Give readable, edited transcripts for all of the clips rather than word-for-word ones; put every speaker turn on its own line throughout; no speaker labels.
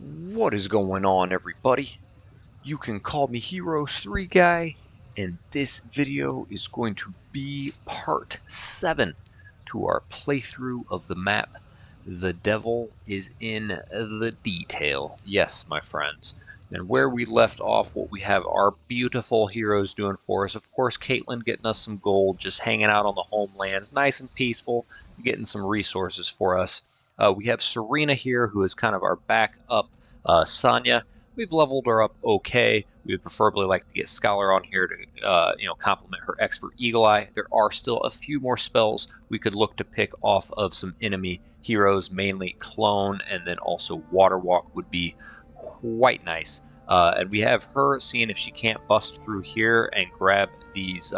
What is going on, everybody? You can call me Heroes 3 Guy, and this video is going to be part 7 to our playthrough of the map. The devil is in the detail. Yes, my friends. And where we left off, what we have our beautiful heroes doing for us. Of course, Caitlin getting us some gold, just hanging out on the homelands, nice and peaceful, getting some resources for us. We have Serena here, who is kind of our backup. Sonya, we've leveled her up okay. We would preferably like to get Scholar on here to, complement her Expert Eagle Eye. There are still a few more spells we could look to pick off of some enemy heroes, mainly Clone, and then also Water Walk would be quite nice. And we have her seeing if she can't bust through here and grab these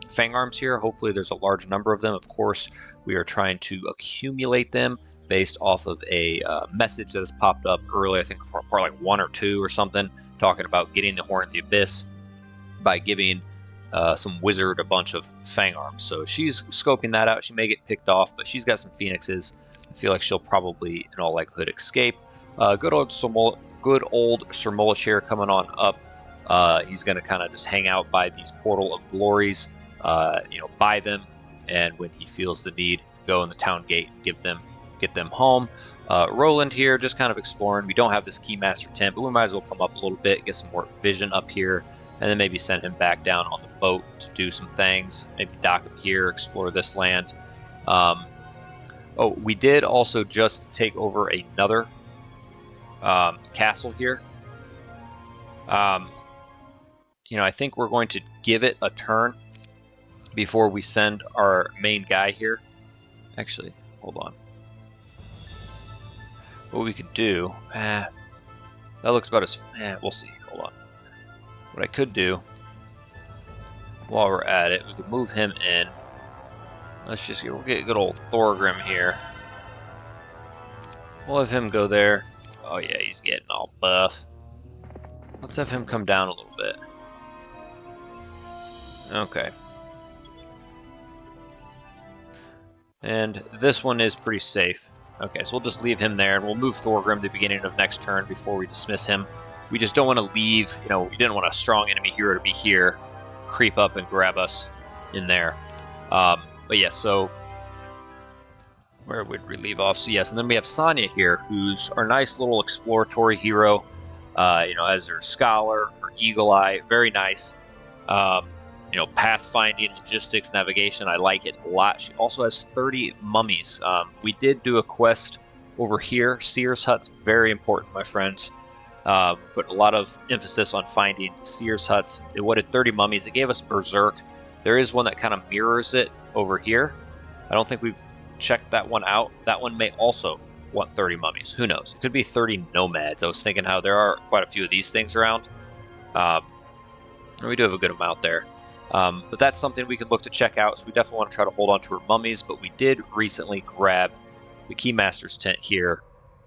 Fang Arms here. Hopefully there's a large number of them. Of course, we are trying to accumulate them based off of a message that has popped up early, I think part like 1 or 2 or something, talking about getting the Horn of the Abyss by giving some wizard a bunch of Fang Arms. So she's scoping that out. She may get picked off, but she's got some Phoenixes. I feel like she'll probably, in all likelihood, escape. Good old Sir Mulich here coming on up. He's going to kind of just hang out by these Portal of Glories, buy them, and when he feels the need, go in the town gate and get them home. Roland here, just kind of exploring. We don't have this Keymaster tent, but we might as well come up a little bit, get some more vision up here, and then maybe send him back down on the boat to do some things. Maybe dock him here, explore this land. We did also just take over another castle here. I think we're going to give it a turn before we send our main guy here. Actually, hold on. What we could do, that looks about as, we'll see, hold on. What I could do, while we're at it, we could move him in. We'll get good old Thorgrim here. We'll have him go there. Oh yeah, he's getting all buff. Let's have him come down a little bit. Okay. And this one is pretty safe. Okay, so we'll just leave him there, and we'll move Thorgrim at the beginning of next turn before we dismiss him. We just don't want to leave, we didn't want a strong enemy hero to be here, creep up and grab us in there. But yeah, so where would we leave off? So yes, and then we have Sonya here, who's our nice little exploratory hero, as her Scholar, her Eagle Eye, very nice. Pathfinding, logistics, navigation, I like it a lot. She also has 30 mummies. We did do a quest over here. Seer's Hut's very important, my friends. Put a lot of emphasis on finding Seer's Huts. It wanted 30 mummies. It gave us Berserk. There is one that kind of mirrors it over here. I don't think we've checked that one out. That one may also want 30 mummies. Who knows? It could be 30 nomads. I was thinking how there are quite a few of these things around. We do have a good amount there. But that's something we could look to check out, so we definitely want to try to hold on to her mummies, but we did recently grab the Keymaster's tent here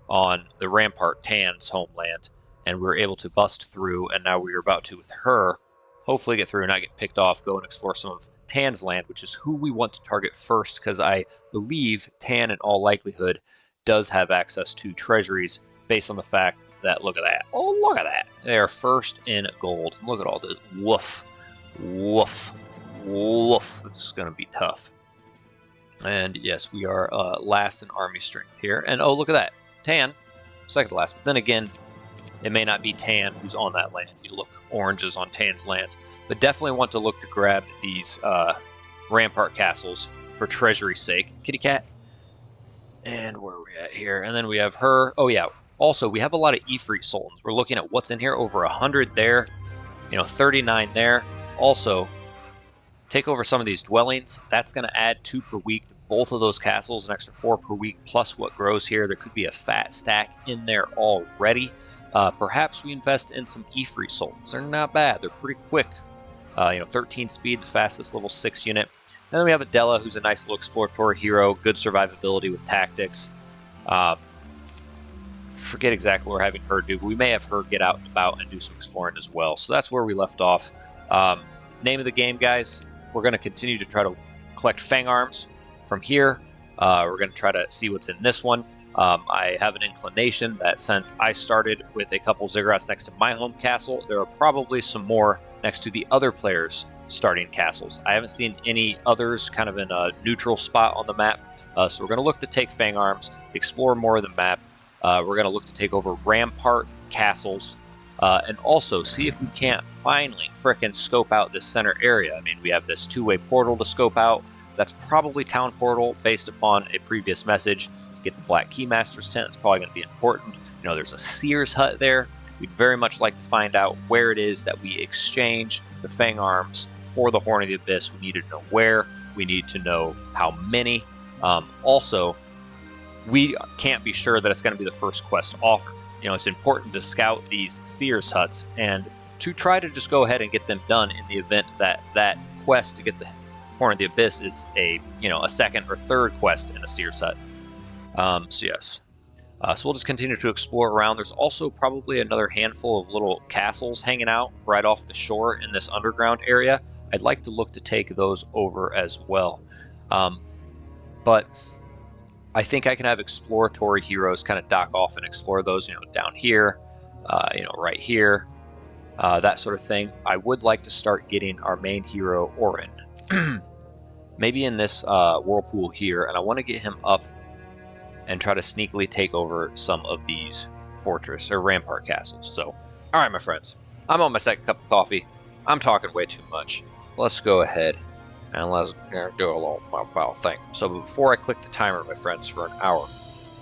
on the Rampart Tan's homeland, and we were able to bust through, and now we are about to, with her, hopefully get through and not get picked off, go and explore some of Tan's land, which is who we want to target first, because I believe Tan, in all likelihood, does have access to treasuries based on the fact that, look at that. Oh, look at that. They are first in gold. Look at all this. Woof. Woof. Woof. This is going to be tough. And yes, we are last in army strength here. And oh, look at that. Tan, second to last. But then again, it may not be Tan who's on that land. You look, oranges on Tan's land. But definitely want to look to grab these Rampart castles for treasury's sake. Kitty cat. And where are we at here? And then we have her. Oh yeah. Also, we have a lot of Ifrit Sultans. We're looking at what's in here. Over 100 there. 39 there. Also, take over some of these dwellings. That's going to add 2 per week to both of those castles, an extra 4 per week, plus what grows here. There could be a fat stack in there already. Perhaps we invest in some Ifrit Sultans. They're not bad. They're pretty quick. 13 speed, the fastest level 6 unit. And then we have Adela, who's a nice little exploratory hero, good survivability with tactics. Forget exactly what we're having her do, but we may have her get out and about and do some exploring as well. So that's where we left off. Name of the game, guys, we're going to continue to try to collect Fang Arms from here. We're going to try to see what's in this one. I have an inclination that since I started with a couple ziggurats next to my home castle, there are probably some more next to the other players' starting castles. I haven't seen any others kind of in a neutral spot on the map, so we're going to look to take Fang Arms, explore more of the map. We're going to look to take over rampart castles, and also see if we can't finally frickin' scope out this center area. I mean, we have this two-way portal to scope out. That's probably town portal based upon a previous message. Get the Black Keymaster's tent. It's probably going to be important. You know, there's a Seer's hut there. We'd very much like to find out where it is that we exchange the Fang Arms for the Horn of the Abyss. We need to know where. We need to know how many. Also, we can't be sure that it's going to be the first quest offered. You know, it's important to scout these Seer's huts and to try to just go ahead and get them done in the event that that quest to get the Horn of the Abyss is a second or third quest in a Seer's hut. So yes. So we'll just continue to explore around. There's also probably another handful of little castles hanging out right off the shore in this underground area. I'd like to look to take those over as well. But I think I can have exploratory heroes kind of dock off and explore those, down here, right here, that sort of thing. I would like to start getting our main hero, Orin, maybe in this whirlpool here, and I want to get him up and try to sneakily take over some of these fortress or rampart castles. So, all right, my friends, I'm on my second cup of coffee. I'm talking way too much. Let's go ahead and let's do a little thing. So before I click the timer, my friends, for an hour,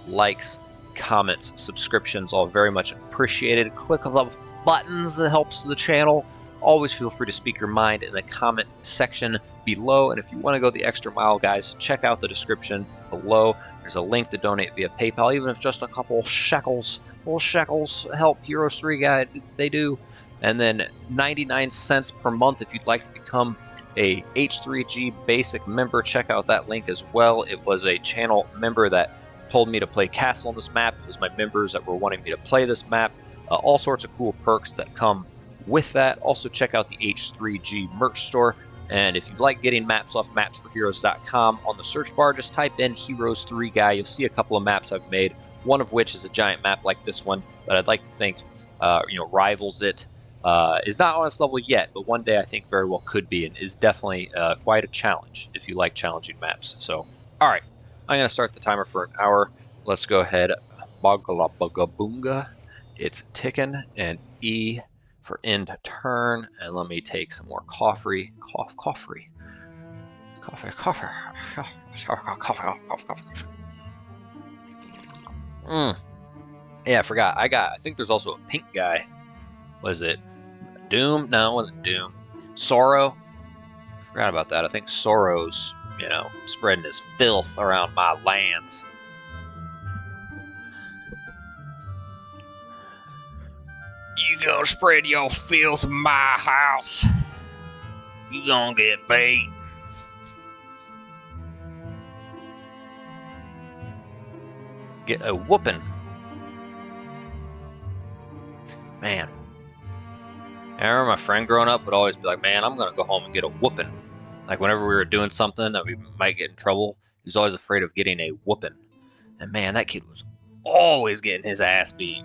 likes, comments, subscriptions, all very much appreciated. Click on the buttons, it helps the channel. Always feel free to speak your mind in the comment section below. And if you want to go the extra mile, guys, check out the description below. There's a link to donate via PayPal, even if just a couple shekels. Little shekels help Heroes 3 Guy. They do. And then 99 cents per month if you'd like to become a H3G basic member. Check out that link as well. It was a channel member that told me to play Castle on this map. It was my members that were wanting me to play this map. All sorts of cool perks that come with that. Also check out the H3G merch store. And if you'd like getting maps off mapsforheroes.com, on the search bar, just type in Heroes 3 Guy. You'll see a couple of maps I've made, one of which is a giant map like this one, but I'd like to think rivals it. Is not on its level yet, but one day I think very well could be, and is definitely quite a challenge if you like challenging maps. So, all right, I'm going to start the timer for an hour. Let's go ahead. Boogalaboogabunga. It's ticking, and E for end turn. And let me take some more coffee. Coffee. Yeah, I forgot. I think there's also a pink guy. Was it Doom? No, it wasn't Doom. Sorrow? Forgot about that. I think Sorrow's, spreading his filth around my lands. You gonna spread your filth in my house? You gonna get bait. Get a whooping. Man. I remember my friend growing up would always be like, man, I'm going to go home and get a whooping. Like whenever we were doing something that we might get in trouble, he was always afraid of getting a whooping. And man, that kid was always getting his ass beat.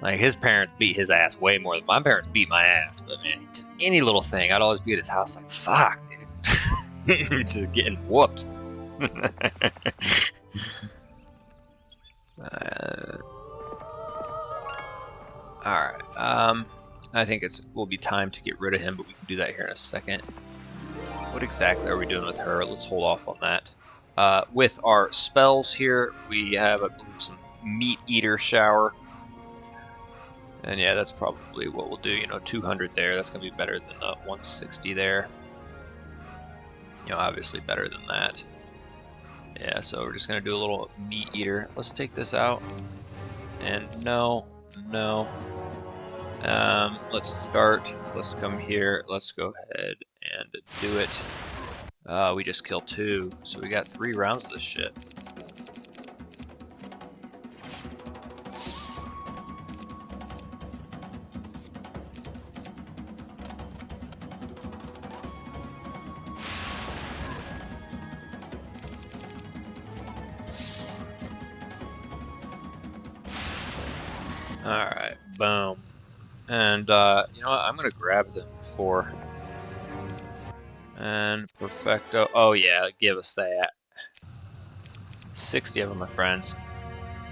Like his parents beat his ass way more than my parents beat my ass. But man, just any little thing, I'd always be at his house like, fuck, dude. Just getting whooped. Alright, I think will be time to get rid of him, but we can do that here in a second. What exactly are we doing with her? Let's hold off on that. With our spells here, we have, I believe, some Meat Eater Shower. And yeah, that's probably what we'll do, 200 there. That's going to be better than 160 there. Obviously better than that. Yeah, so we're just going to do a little Meat Eater. Let's take this out. And no. Let's start. Let's come here. Let's go ahead and do it. We just killed 2, so we got 3 rounds of this shit. Alright, boom. And, you know what? I'm gonna grab them before. And perfecto. Oh, yeah, give us that. 60 of them, my friends.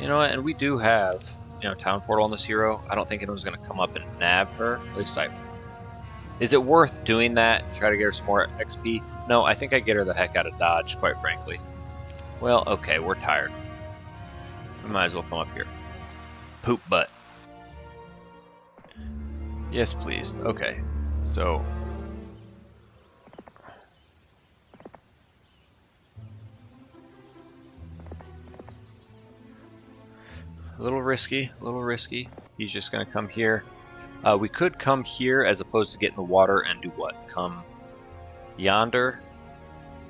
You know what? And we do have, you know, Town Portal on this hero. I don't think anyone's gonna come up and nab her. At least I... Is it worth doing that to try to get her some more XP? No, I think I get her the heck out of Dodge, quite frankly. Well, okay, we're tired. We might as well come up here. Poop butt. Yes, please. Okay. So... a little risky, a little risky. He's just gonna come here. We could come here as opposed to get in the water and do what? Come yonder,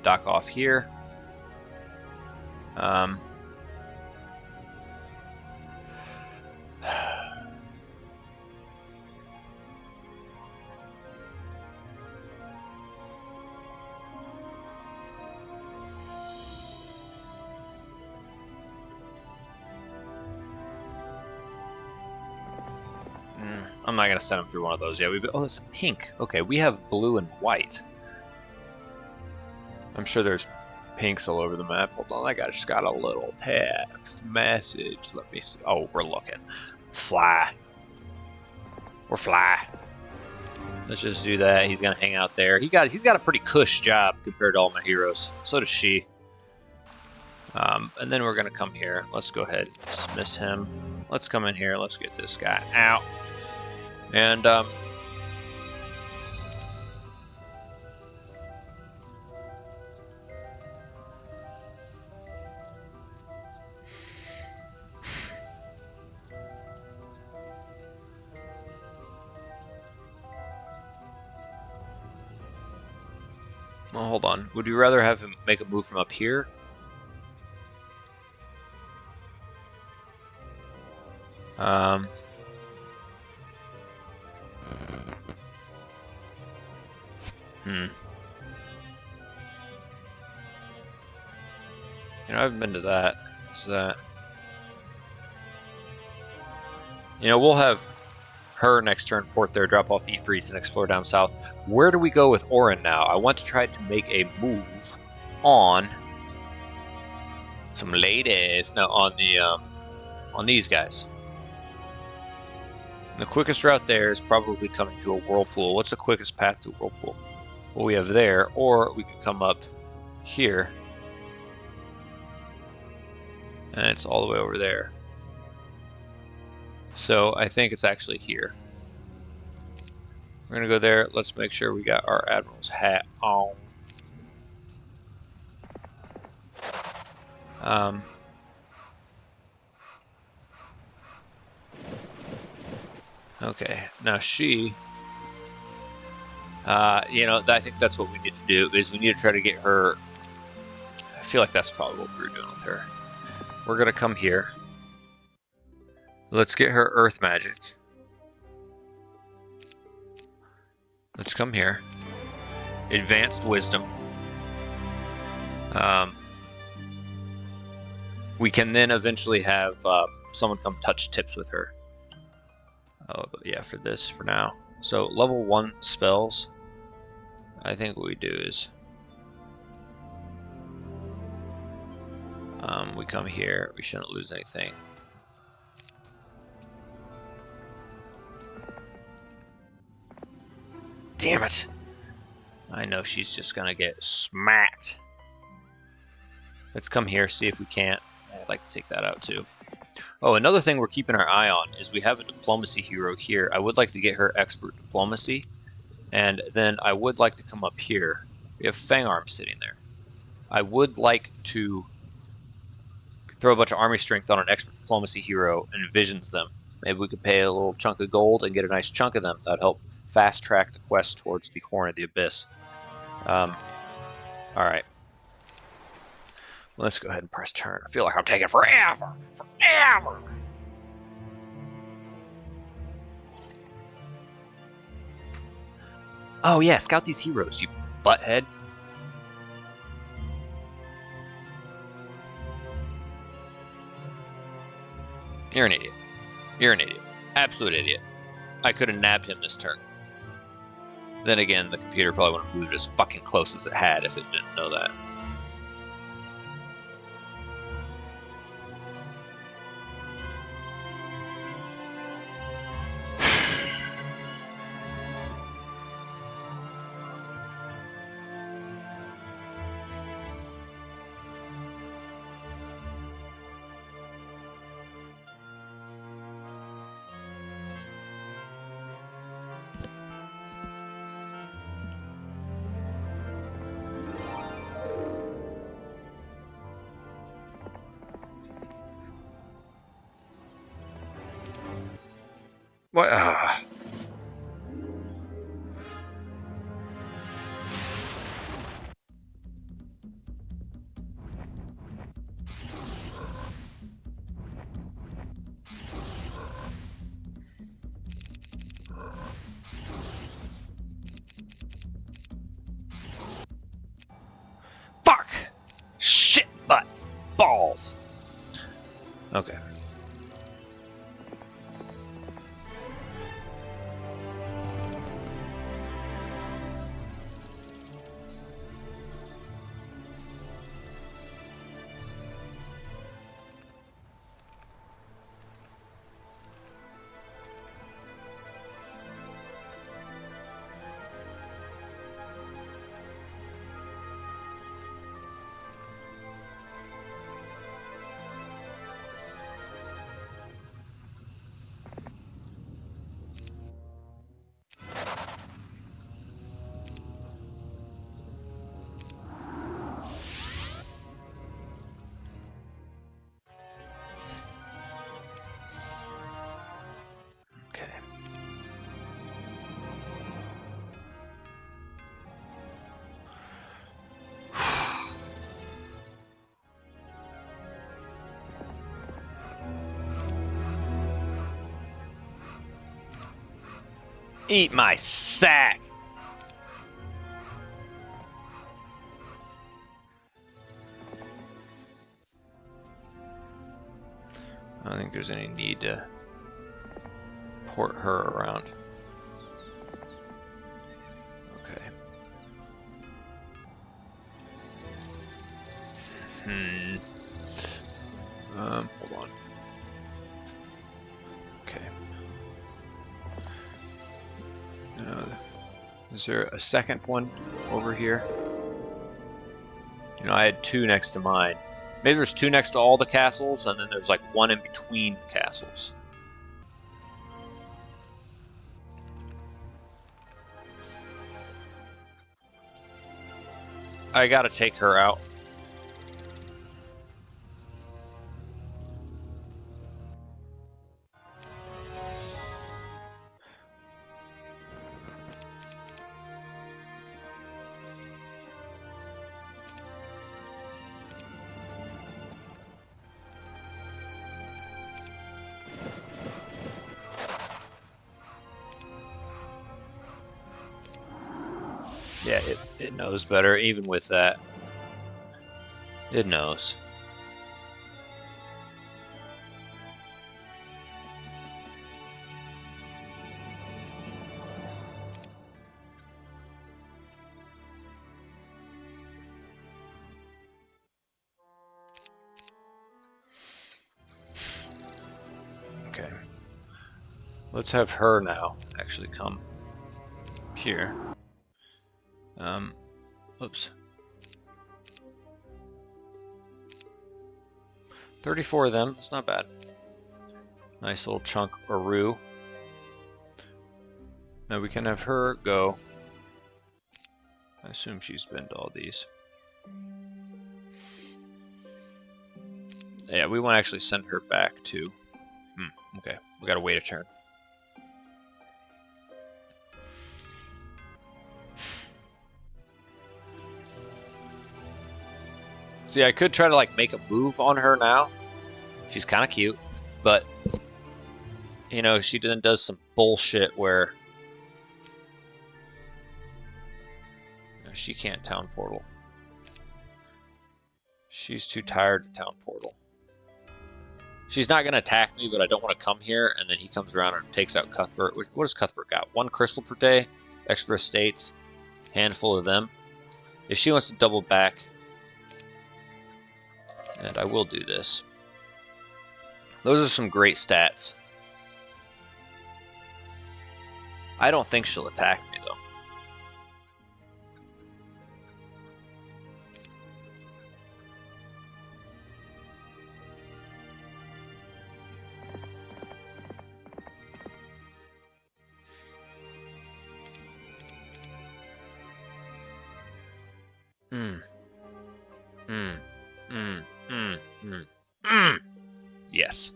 dock off here. I'm not gonna send him through one of those yet. Oh, it's pink. Okay, we have blue and white. I'm sure there's pinks all over the map. Hold on, I just got a little text message. Let me see. Oh, we're looking. Fly. We're fly. Let's just do that. He's gonna hang out there. He's got a pretty cush job compared to all my heroes. So does she. And then we're gonna come here. Let's go ahead and dismiss him. Let's come in here. Let's get this guy out. And well, hold on. Would you rather have him make a move from up here? You know, I haven't been to that. What's that? You know, we'll have her next turn port there, drop off Efreets, and explore down south. Where do we go with Orin now? I want to try to make a move on some ladies. No, on these guys. And the quickest route there is probably coming to a whirlpool. What's the quickest path to a whirlpool? What we have there, or we could come up here. And it's all the way over there. So I think it's actually here. We're gonna go there. Let's make sure we got our Admiral's hat on. Okay, now she, you know, I think that's what we need to do, is we need to try to get her, I feel like that's probably what we were doing with her. We're gonna come here. Let's get her Earth Magic. Let's come here. Advanced Wisdom. We can then eventually have someone come touch tips with her. Oh, but yeah, for this, for now. So, level 1 spells. I think what we do is... we come here. We shouldn't lose anything. Damn it! I know she's just gonna get smacked. Let's come here, see if we can't. I'd like to take that out too. Oh, another thing we're keeping our eye on is we have a diplomacy hero here. I would like to get her expert diplomacy, and then I would like to come up here. We have Fangarm sitting there. I would like to throw a bunch of army strength on an expert diplomacy hero and envisions them. Maybe we could pay a little chunk of gold and get a nice chunk of them. That'd help fast track the quest towards the Horn of the Abyss. Alright. Let's go ahead and press turn. I feel like I'm taking forever! Forever! Oh yeah, scout these heroes, you butthead. You're an idiot. You're an idiot. Absolute idiot. I could have nabbed him this turn. Then again, the computer probably would have moved as fucking close as it had if it didn't know that. What? Fuck! Shit butt! Balls! Okay. Eat my sack! I don't think there's any need to port her around. Okay. Hold on. Okay. Is there a second one over here? You know, I had two next to mine. Maybe there's two next to all the castles, and then there's like one in between castles. I gotta take her out. Yeah, it knows better, even with that. It knows. Okay. Let's have her now actually come here. Oops. 34 of them, it's not bad. Nice little chunk of roux. Now we can have her go. I assume she's been to all these. Yeah, we want to actually send her back too. Okay, we gotta wait a turn. See, I could try to like make a move on her now. She's kind of cute, but you know, she then does some bullshit where she can't town portal. She's too tired to town portal. She's not going to attack me, but I don't want to come here, and then he comes around and takes out Cuthbert. What does Cuthbert got? 1 crystal per day, extra estates, handful of them. If she wants to double back, and I will do this. Those are some great stats. I don't think she'll attack me, though. Yes.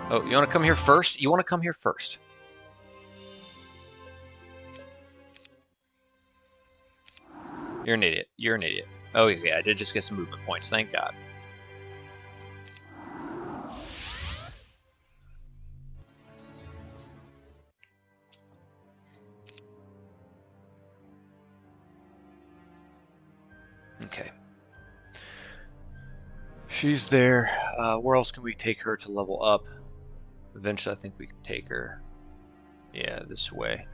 Oh, you want to come here first? You want to come here first. You're an idiot. You're an idiot. Oh, yeah, I did just get some movement points. Thank God. Okay. She's there. Where else can we take her to level up? Eventually, I think we can take her. Yeah, this way.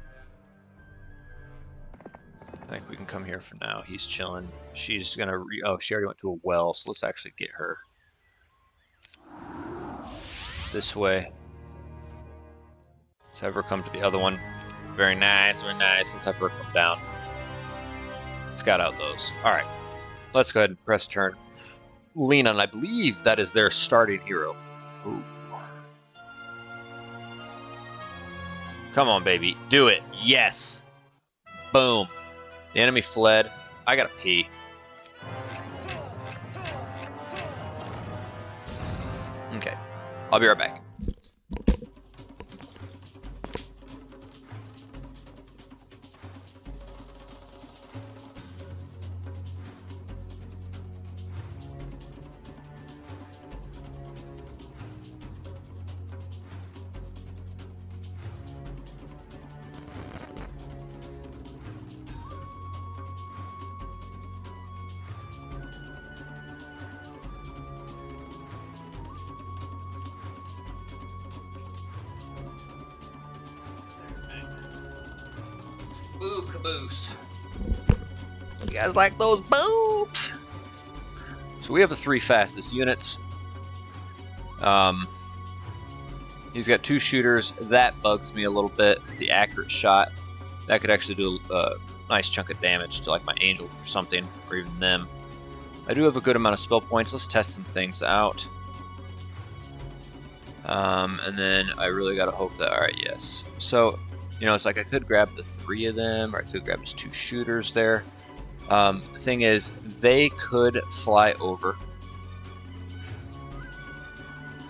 I think we can come here for now. He's chilling. She's gonna oh, she already went to a well, so let's actually get her. This way. Let's have her come to the other one. Very nice, very nice. Let's have her come down. Scout out those. Alright. Let's go ahead and press turn. Lena, and I believe that is their starting hero. Ooh. Come on, baby. Do it. Yes. Boom. The enemy fled. I gotta pee. Okay. I'll be right back. Boo caboose. You guys like those boobs? So we have the 3 fastest units. He's got 2 shooters. That bugs me a little bit. The accurate shot. That could actually do a nice chunk of damage to like my angels or something, or even them. I do have a good amount of spell points. Let's test some things out. And then I really gotta hope that, alright, yes. So, you know, it's like I could grab the 3 of them, or I could grab his 2 shooters there. The thing is, they could fly over.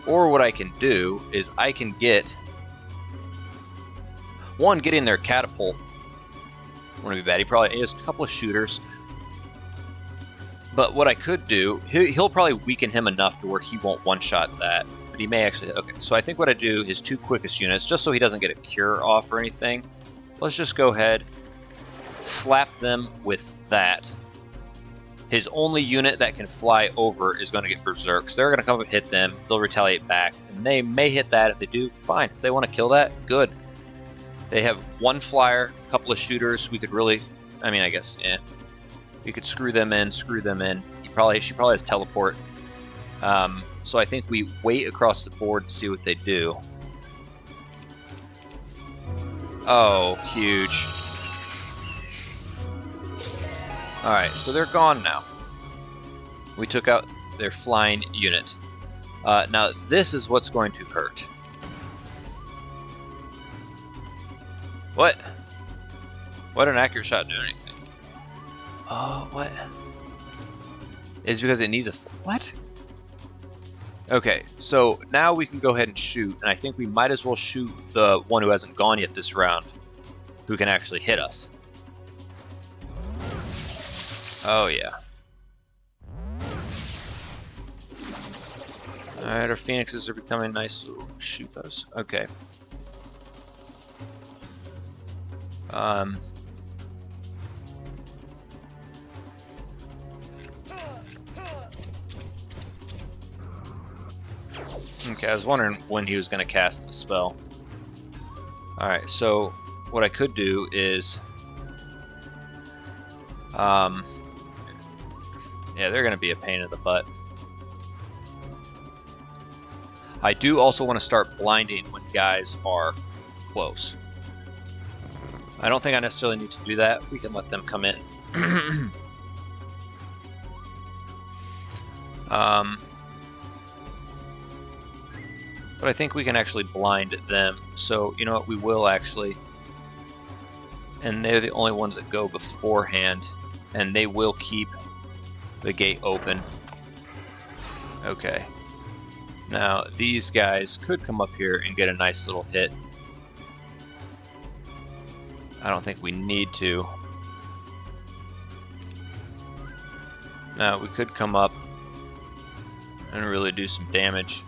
Or what I can do is I can get... One, getting their catapult wouldn't be bad. He has a couple of shooters. But what I could do, he'll probably weaken him enough to where he won't one-shot that. But he may actually... Okay, so I think what I do, his 2 quickest units, just so he doesn't get a cure off or anything, let's just go ahead, slap them with that. His only unit that can fly over is going to get berserk. So they're going to come and hit them, they'll retaliate back, and they may hit that. If they do, fine. If they want to kill that, good. They have 1 flyer, a couple of shooters. We could really... I mean, I guess, yeah. We could screw them in, screw them in. She probably has teleport. So I think we wait across the board and see what they do. Oh, huge. Alright, so they're gone now. We took out their flying unit. Now, this is what's going to hurt. What? Why didn't an accurate shot do anything? Oh, what? It's because it needs a... What? Okay, so now we can go ahead and shoot, and I think we might as well shoot the one who hasn't gone yet this round, who can actually hit us. Oh, yeah. Alright, our phoenixes are becoming nice little shoot those. Okay. Okay, I was wondering when he was going to cast a spell. Alright, so what I could do is... yeah, they're going to be a pain in the butt. I do also want to start blinding when guys are close. I don't think I necessarily need to do that. We can let them come in. But I think we can actually blind them. So, you know what, we will actually. And they're the only ones that go beforehand. And they will keep the gate open. Okay. Now, these guys could come up here and get a nice little hit. I don't think we need to. Now, we could come up and really do some damage.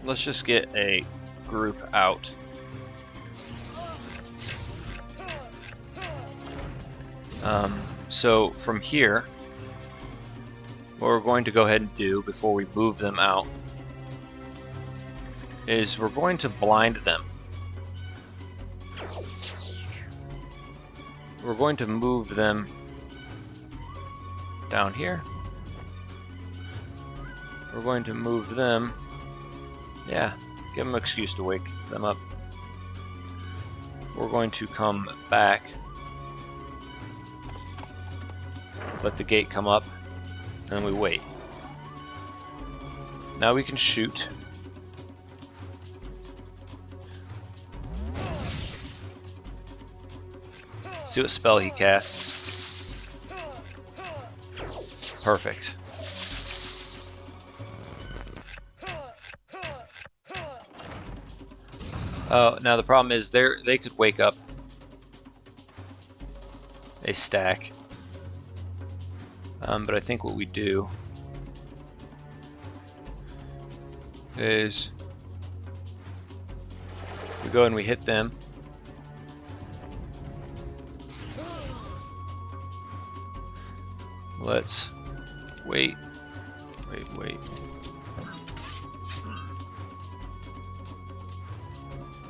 Let's just get a group out. So from here, what we're going to go ahead and do before we move them out is we're going to blind them. We're going to move them down here. We're going to move them. Yeah, give them an excuse to wake them up. We're going to come back. Let the gate come up, and we wait. Now we can shoot. See what spell he casts. Perfect. Oh, now the problem is they could wake up a stack. But I think what we do is we go and we hit them. Let's wait.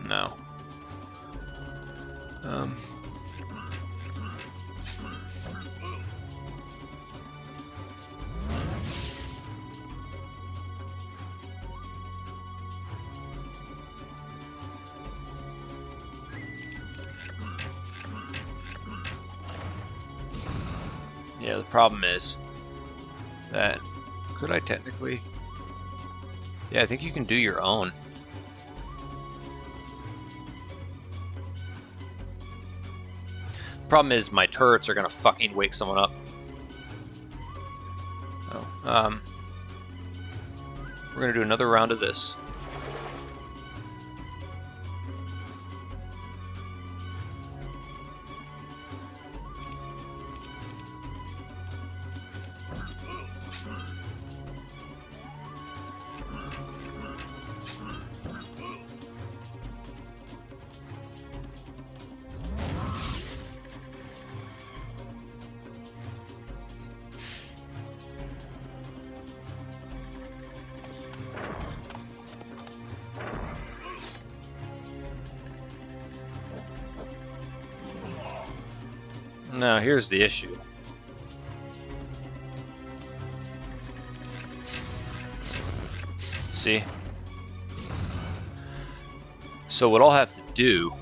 No. Yeah, the problem is that could I technically? Yeah, I think you can do your own. Problem is my turrets are gonna fucking wake someone up. Oh, we're gonna do another round of this. Now, here's the issue. See? So what I'll have to do,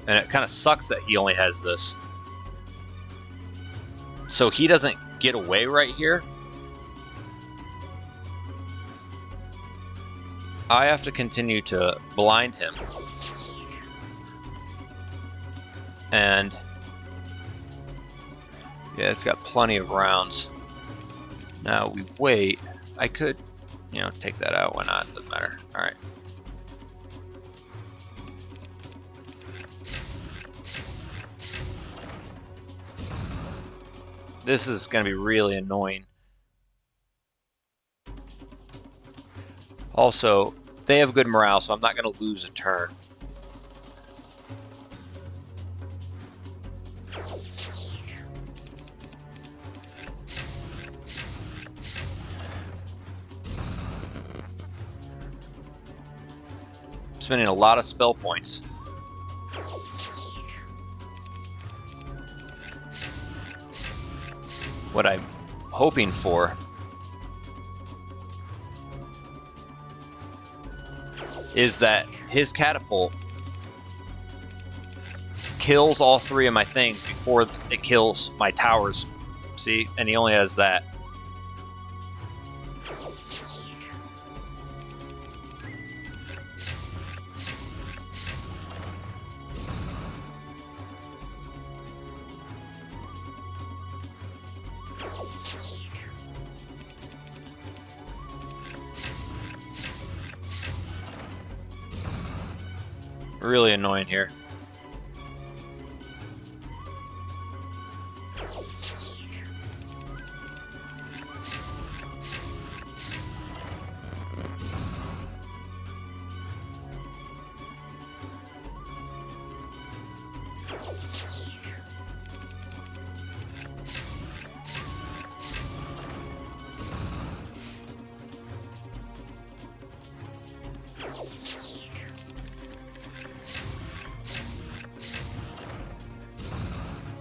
and it kind of sucks that he only has this. So he doesn't get away right here. I have to continue to blind him. And yeah, it's got plenty of rounds. Now we wait. I could, take that out. Why not? Doesn't matter. All right. This is going to be really annoying. Also, they have good morale, so I'm not going to lose a turn. Spending a lot of spell points. What I'm hoping for is that his catapult kills all three of my things before it kills my towers. See? And he only has that. Really annoying here.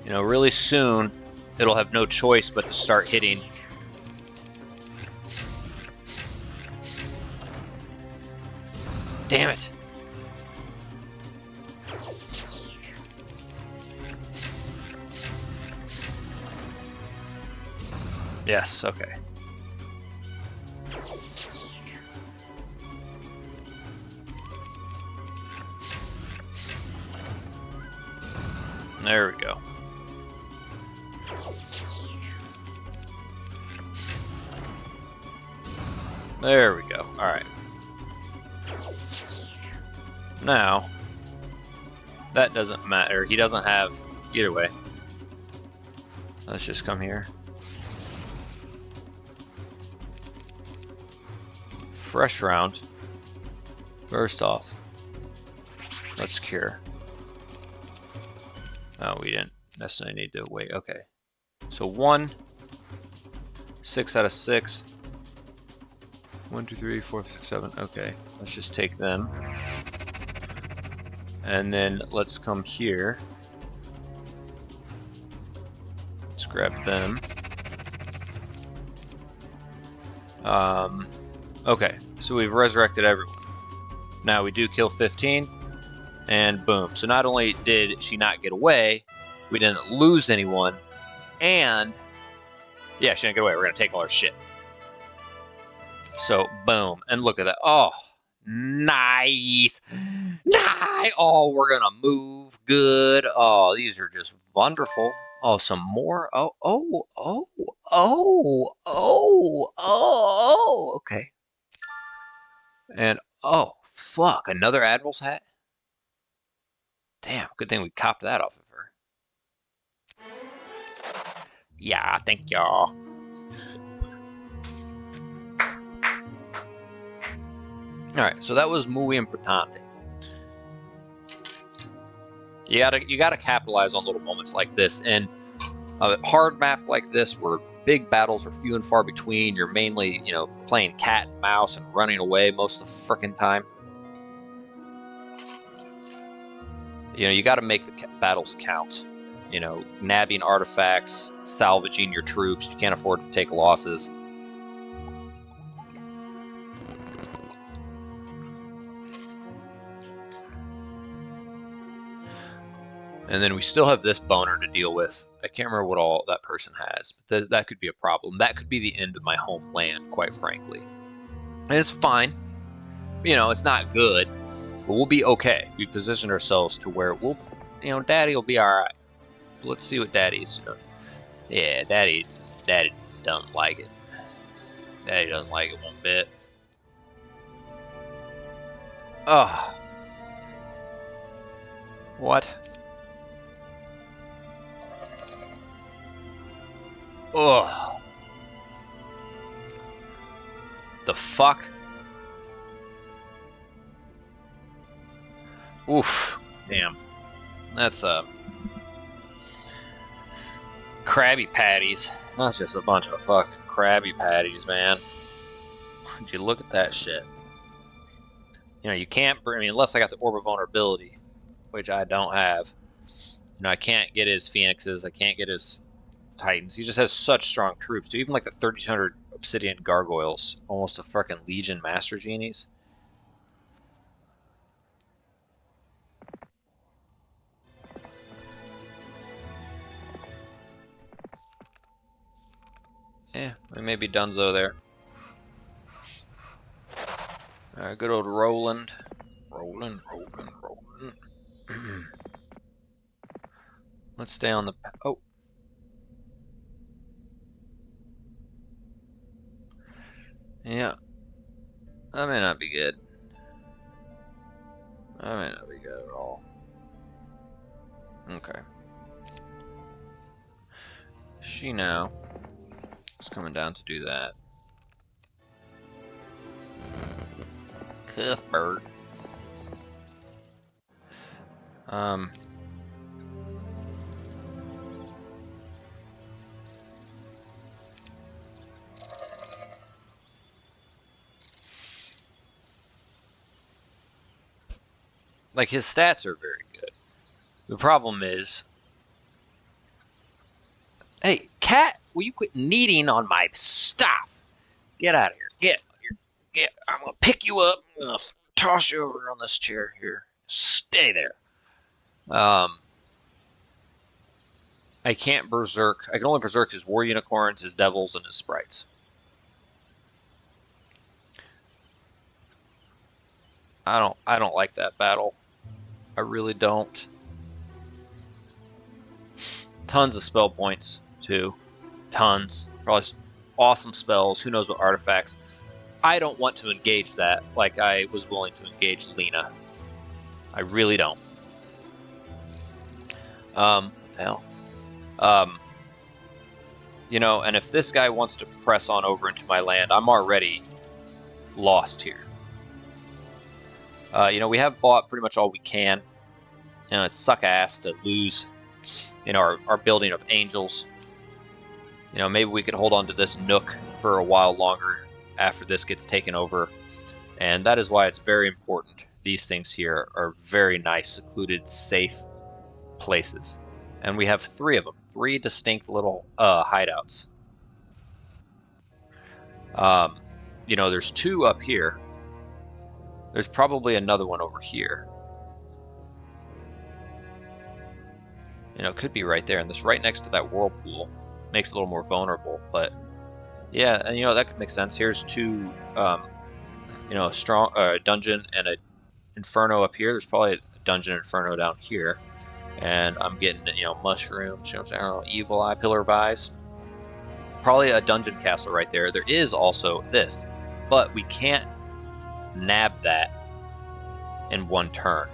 You know, really soon, it'll have no choice but to start hitting. Damn it. Yes, okay. There we go. There we go. Alright. Now, that doesn't matter. He doesn't have either way. Let's just come here. Fresh round. First off, let's cure. Oh, we didn't necessarily need to wait. Okay. So 1, 6 out of 6. 1, 2, 3, 4, 5, 6, 7. Okay, let's just take them. And then let's come here. Let's grab them. Okay, so we've resurrected everyone. Now we do kill 15, and boom. So not only did she not get away, we didn't lose anyone, and yeah, she didn't get away. We're gonna take all her shit. So, boom. And look at that. Oh, nice. Nice. Oh, we're going to move. Good. Oh, these are just wonderful. Oh, some more. Oh. Okay. And, oh, fuck. Another Admiral's hat? Damn, good thing we copped that off of her. Yeah, thank y'all. Alright, so that was muy importante. You gotta capitalize on little moments like this. And a hard map like this, where big battles are few and far between, you're mainly, you know, playing cat and mouse and running away most of the frickin' time. You know, you gotta make the battles count. You know, nabbing artifacts, salvaging your troops. You can't afford to take losses. And then we still have this boner to deal with. I can't remember what all that person has, but that could be a problem. That could be the end of my homeland, quite frankly. And it's fine. You know, it's not good, but we'll be okay. We position ourselves to where we'll, you know, Daddy will be alright. Let's see what Daddy's doing. Yeah, Daddy doesn't like it. Daddy doesn't like it one bit. Oh. What? Ugh. The fuck? Oof. Damn. That's Krabby Patties. That's just a bunch of fucking Krabby Patties, man. Would you look at that shit? You know, you can't. I mean, unless I got the Orb of Vulnerability, which I don't have. You know, I can't get his Phoenixes. I can't get his Titans. He just has such strong troops. Dude, even like the 3,200 Obsidian Gargoyles, almost a fucking Legion Master Genies. Yeah, we may be donezo there. Good old Roland. Roland. Let's stay on the... Oh. Yeah. That may not be good. That may not be good at all. Okay. She now is coming down to do that. Cuthbert. Like, his stats are very good. The problem is... Hey, cat, will you quit kneading on my stuff? Get out of here. Get. I'm gonna pick you up. I'm gonna toss you over on this chair here. Stay there. I can't berserk. I can only berserk his war unicorns, his devils, and his sprites. I don't like that battle. I really don't. Tons of spell points too. Tons. Probably awesome spells. Who knows what artifacts. I don't want to engage that like I was willing to engage Lena. I really don't. What the hell? You know, and if this guy wants to press on over into my land, I'm already lost here. You know, we have bought pretty much all we can. You know, it's suck ass to lose, you know, our building of angels. You know, maybe we could hold on to this nook for a while longer after this gets taken over. And that is why it's very important. These things here are very nice, secluded, safe places. And we have 3 of them. 3 distinct little hideouts. You know, there's 2 up here. There's probably another one over here. You know, it could be right there. And this right next to that whirlpool makes it a little more vulnerable. But yeah, and you know, that could make sense. Here's 2, you know, a strong dungeon and a inferno up here. There's probably a dungeon inferno down here. And I'm getting, you know, mushrooms, you know what I'm saying? I don't know, evil eye, pillar of eyes. Probably a dungeon castle right there. There is also this, but we can't nab that in one turn.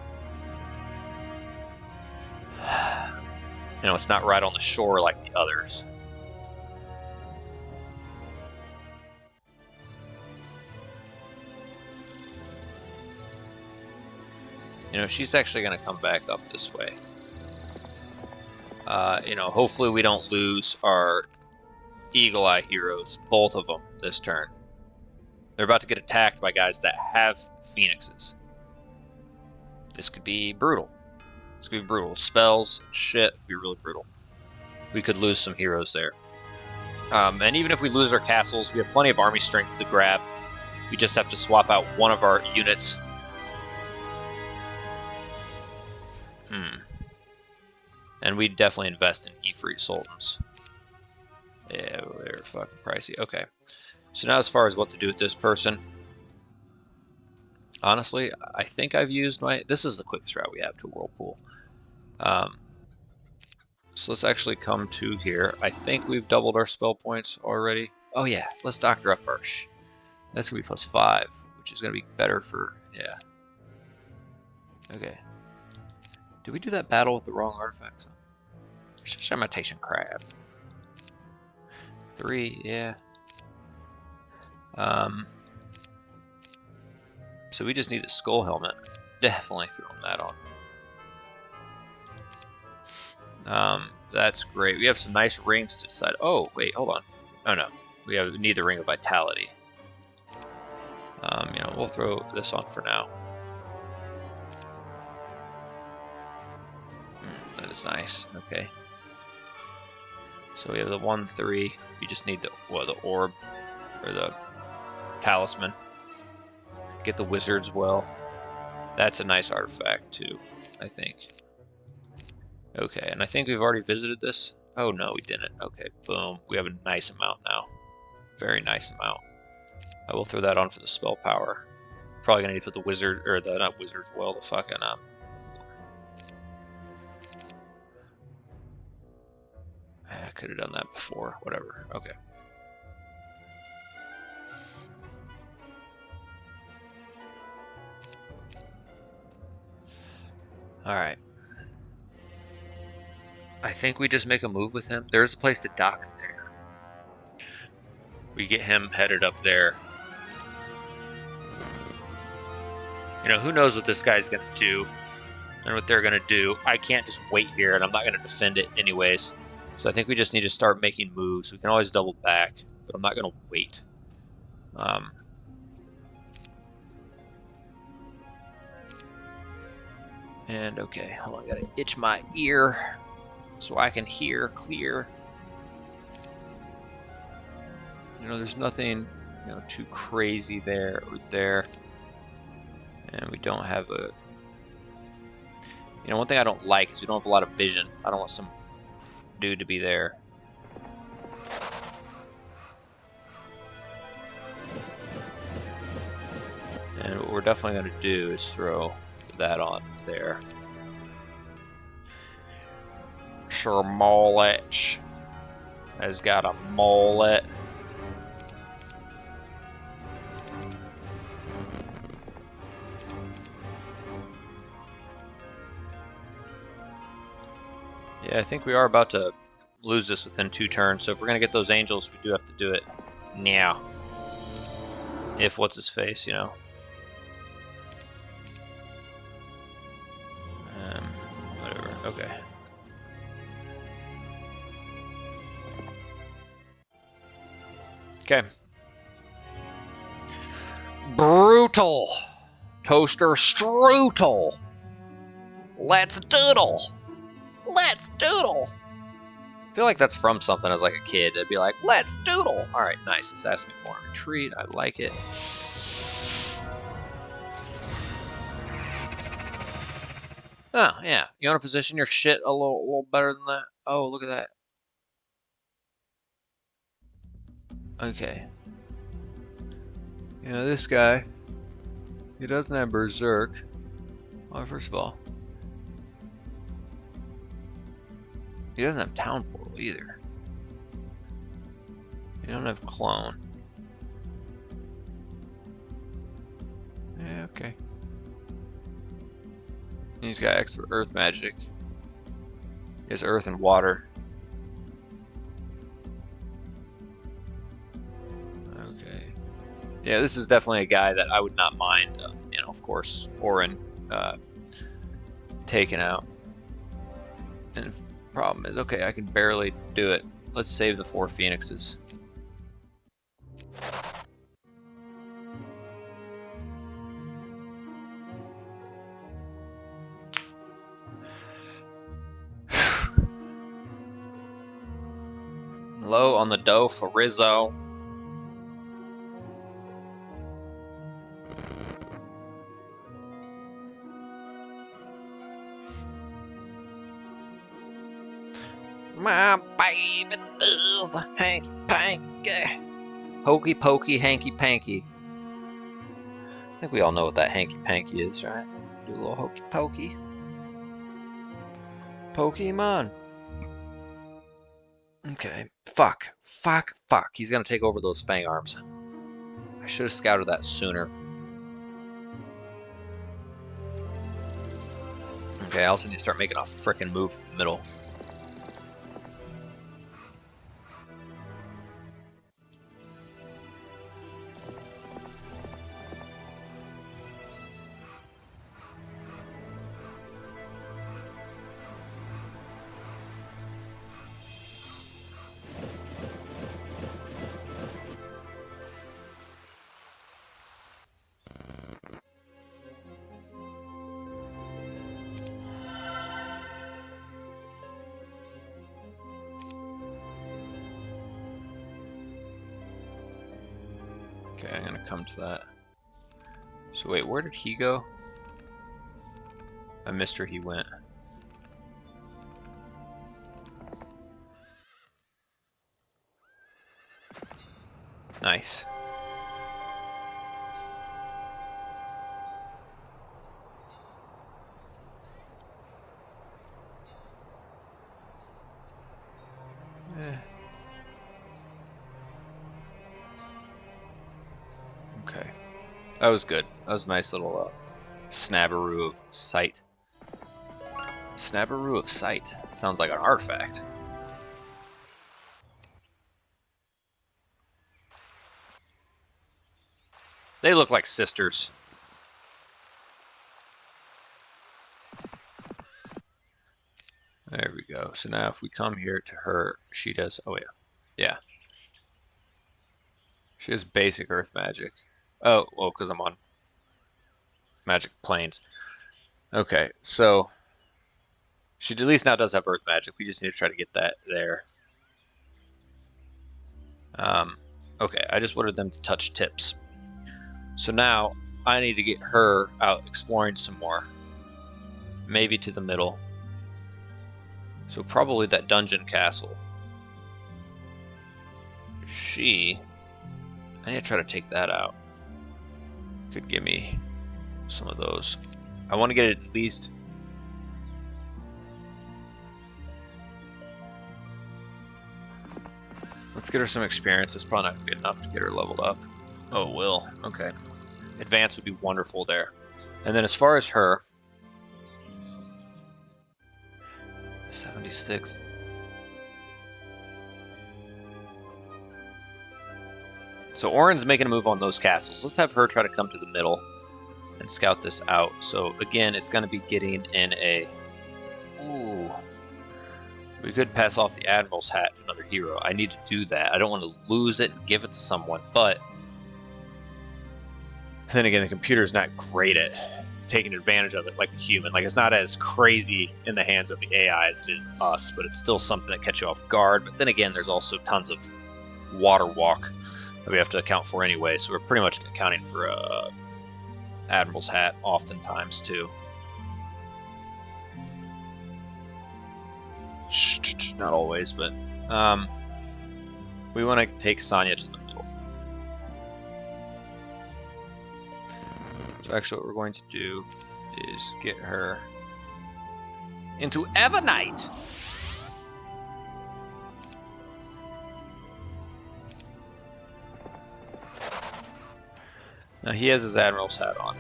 You know, it's not right on the shore like the others. You know, she's actually going to come back up this way. You know, hopefully we don't lose our Eagle Eye heroes, both of them, this turn. They're about to get attacked by guys that have Phoenixes. This could be brutal. This could be brutal. Spells, shit, be really brutal. We could lose some heroes there. And even if we lose our castles, we have plenty of army strength to grab. We just have to swap out one of our units. And we definitely invest in Ifrit Sultans. Yeah, they're fucking pricey. Okay. So now as far as what to do with this person. Honestly, I think I've used my... This is the quickest route we have to Whirlpool. So let's actually come to here. I think we've doubled our spell points already. Oh yeah, let's Doctor up our... That's going to be +5, which is going to be better for... Yeah. Okay. Did we do that battle with the wrong artifacts? Cementation crab. 3, yeah. So we just need a skull helmet. Definitely throwing that on. That's great. We have some nice rings to decide. Oh, wait, hold on. Oh, no. We need the Ring of Vitality. You know, we'll throw this on for now. That is nice. Okay. So we have the 1-3. We just need the orb or the talisman. Get the wizard's well. That's a nice artifact too, I think. Okay, and I think we've already visited this. Oh no, we didn't. Okay, boom. We have a nice amount now. Very nice amount. I will throw that on for the spell power. Probably gonna need to put the wizard, or the, not wizard's well, the fucking, I could have done that before, whatever, okay. Alright. I think we just make a move with him. There's a place to dock there. We get him headed up there. You know, who knows what this guy's gonna do and what they're gonna do. I can't just wait here, and I'm not gonna defend it anyways. So I think we just need to start making moves. We can always double back, but I'm not gonna wait. And okay, hold on, I gotta itch my ear so I can hear clear. You know, there's nothing, you know, too crazy there or there. And we don't have a... You know, one thing I don't like is we don't have a lot of vision. I don't want some dude to be there. And what we're definitely going to do is throw that on there. Sure, mullet has got a mullet. Yeah, I think we are about to lose this within 2 turns, so if we're going to get those angels, we do have to do it now. If what's his face, you know. Whatever, okay. Okay. Brutal! Toaster strudel! Let's doodle! Let's doodle! I feel like that's from something as like a kid. It'd be like, let's doodle! Alright, nice. It's asking me for a retreat. I like it. Oh, yeah. You want to position your shit a little better than that? Oh, look at that. Okay. You know, this guy, he doesn't have Berserk. Well, first of all, he doesn't have Town Portal either. He don't have Clone. Yeah, okay. He's got extra Earth magic. He has Earth and Water. Okay. Yeah, this is definitely a guy that I would not mind, you know, of course, Orin taken out. And the problem is, okay, I can barely do it. Let's save the 4 Phoenixes. Low on the dough for Rizzo. My baby does the hanky panky. Hokey pokey, hanky panky. I think we all know what that hanky panky is, right? Do a little hokey pokey. Pokemon. Okay. Fuck. Fuck. Fuck. He's gonna take over those Fang Arms. I should have scouted that sooner. Okay, I also need to start making a frickin' move in the middle. Okay, I'm gonna come to that. So wait, where did he go? I missed where he went. Nice. Okay. That was good. That was a nice little snabberoo of sight. Snabberoo of sight. Sounds like an artifact. They look like sisters. There we go. So now if we come here to her, she does... Oh, yeah. Yeah. She has basic earth magic. Oh, well, because I'm on magic planes. Okay, so... She at least now does have earth magic. We just need to try to get that there. Okay, I just wanted them to touch tips. So now I need to get her out exploring some more. Maybe to the middle. So probably that dungeon castle. I need to try to take that out. Could give me some of those. I want to get it at least... Let's get her some experience. It's probably not good enough to get her leveled up. Oh, it will. Okay. Advance would be wonderful there. And then as far as her... 76. So Orin's making a move on those castles. Let's have her try to come to the middle and scout this out. So again, it's going to be getting in a... Ooh. We could pass off the Admiral's hat to another hero. I need to do that. I don't want to lose it and give it to someone, but... Then again, the computer's not great at taking advantage of it like the human. Like, it's not as crazy in the hands of the AI as it is us, but it's still something that catches you off guard. But then again, there's also tons of water walk that we have to account for anyway, so we're pretty much accounting for Admiral's hat oftentimes, too. Not always, but we want to take Sonya to the middle. So actually what we're going to do is get her into Evernight! Now he has his Admiral's hat on.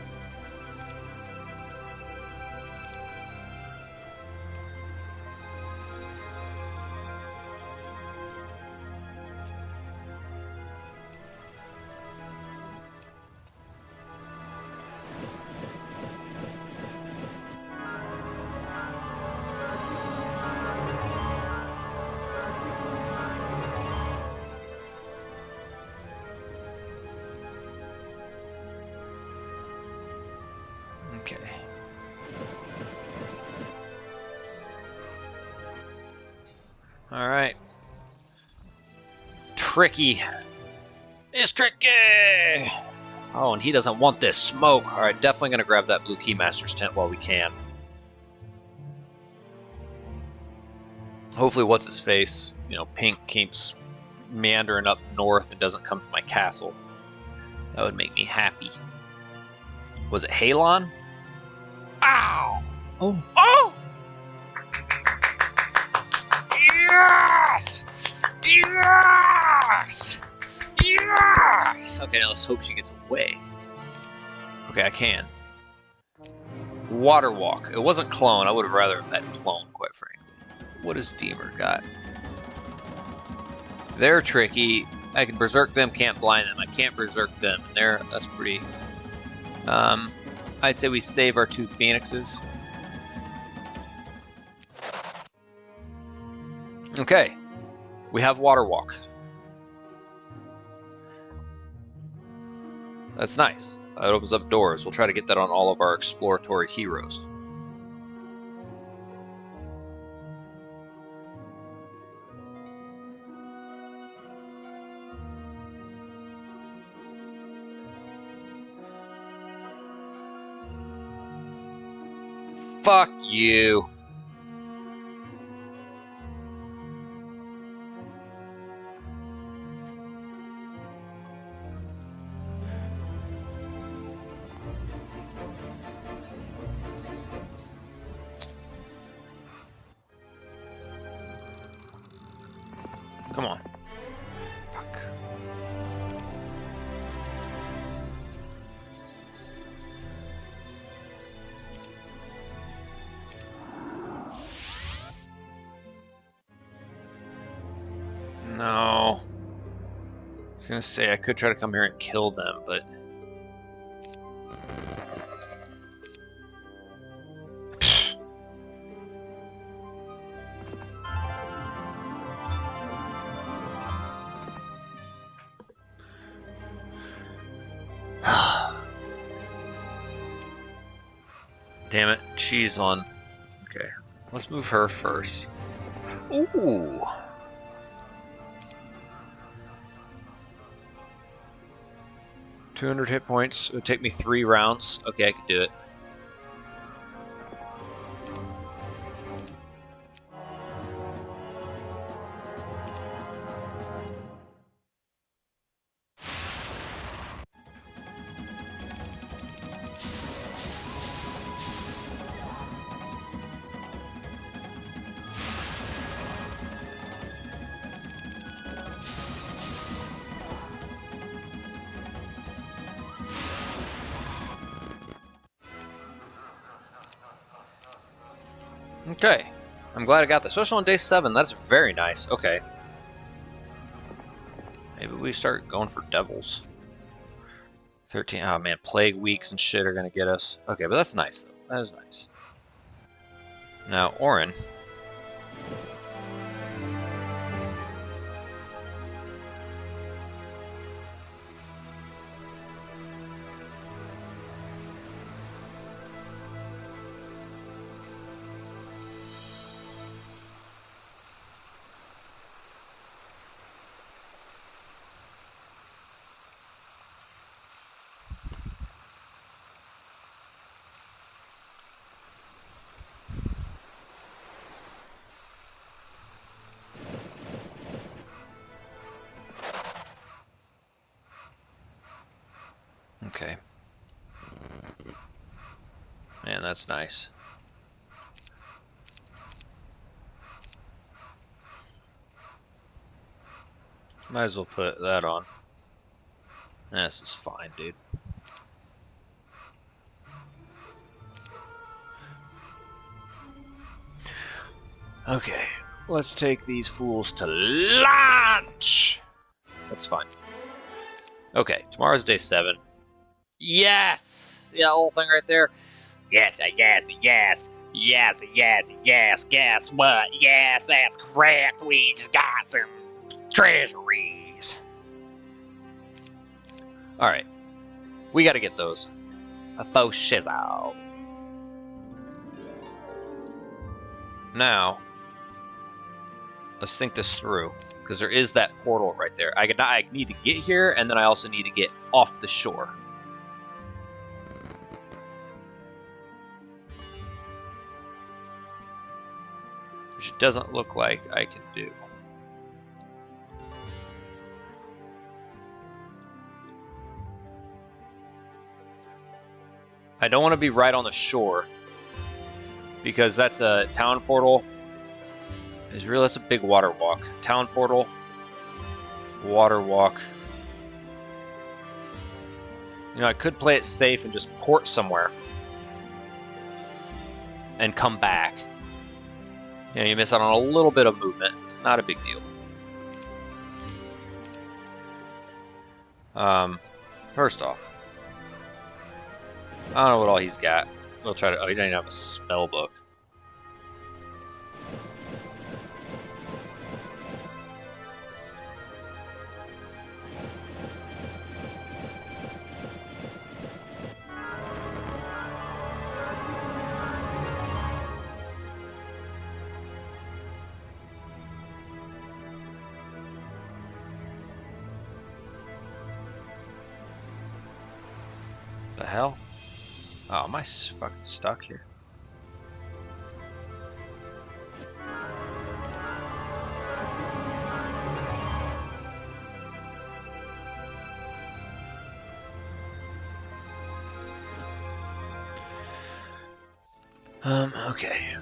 Okay. All right. Tricky. It's tricky! Oh, and he doesn't want this smoke. All right, definitely going to grab that Blue Keymaster's tent while we can. Hopefully, what's-his-face, Pink keeps meandering up north and doesn't come to my castle. That would make me happy. Was it Halon? Ow! Oh! Oh! Yes! Yes! Yes! Okay, now let's hope she gets away. Okay, I can. Water Walk. It wasn't Clone. I would have rather have had Clone, quite frankly. What has Deemer got? They're tricky. I can Berserk them, can't blind them. I can't Berserk them. That's pretty... I'd say we save our 2 Phoenixes. Okay. We have Water Walk. That's nice. It opens up doors. We'll try to get that on all of our exploratory heroes. Fuck you. Come on. Fuck. No. I was gonna say I could try to come here and kill them, but damn it, she's on. Okay, let's move her first. Ooh. $200 hit points. It would take me 3 rounds. Okay, I could do it. Okay. I'm glad I got this. Especially on day 7. That's very nice. Okay. Maybe we start going for devils. 13. Oh man, plague weeks and shit are gonna get us. Okay, but that's nice though. That is nice. Now, Orin. Okay. Man, that's nice. Might as well put that on. This is fine, dude. Okay, let's take these fools to lunch! That's fine. Okay, tomorrow's day 7. Yes! See that whole thing right there? Yes, yes, yes. Yes, yes, yes. Guess what? Yes, that's correct. We just got some treasuries. Alright. We gotta get those. A faux shizzle. Now, let's think this through. Because there is that portal right there. I need to get here, and then I also need to get off the shore. Which it doesn't look like I can do. I don't want to be right on the shore, because that's a town portal. That's a big water walk. Town portal, water walk. You know, I could play it safe and just port somewhere and come back. You know, you miss out on a little bit of movement. It's not a big deal. First off, I don't know what all he's got. We'll try to. Oh, he doesn't even have a spell book. The hell? Oh, am I fucking stuck here? Okay.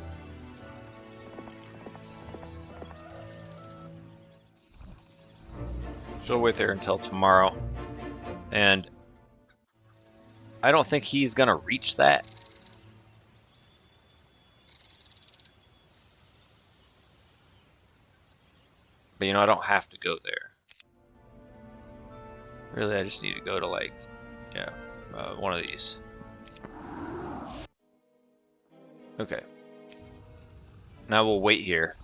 She'll wait there until tomorrow. And I don't think he's gonna reach that. But you know, I don't have to go there. Really, I just need to go to like, yeah, one of these. Okay. Now we'll wait here.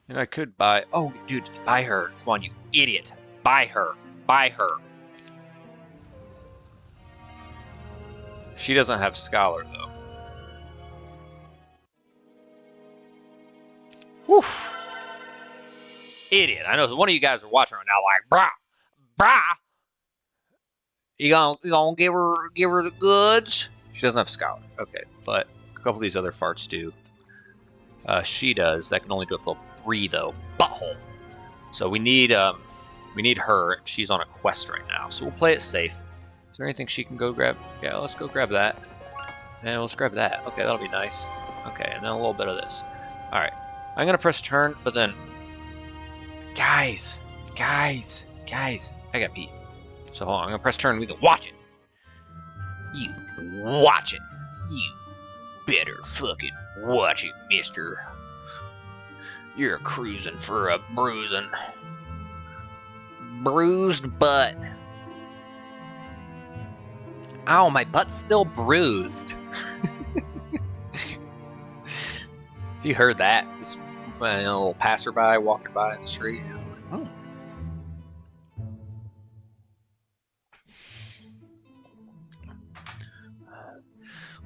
And I could buy... Oh, dude, buy her. Come on, you idiot. Buy her. Buy her. She doesn't have Scholar, though. Whew. Idiot. I know one of you guys are watching right now like, brah. You gonna give her the goods? She doesn't have Scholar. Okay, but a couple of these other farts do. She does. That can only go up to level 3 though. Butthole. So we need her. She's on a quest right now, so we'll play it safe. Is there anything she can go grab? Yeah, let's go grab that. And let's grab that. Okay, that'll be nice. Okay, and then a little bit of this. All right, I'm gonna press turn, but then, guys, I got pee. So hold on, I'm gonna press turn. We can watch it. You watch it. You better fucking watch it, mister. You're cruising for a bruising. Bruised butt. Ow, my butt's still bruised. If you heard that, just a little passerby walking by in the street. Oh.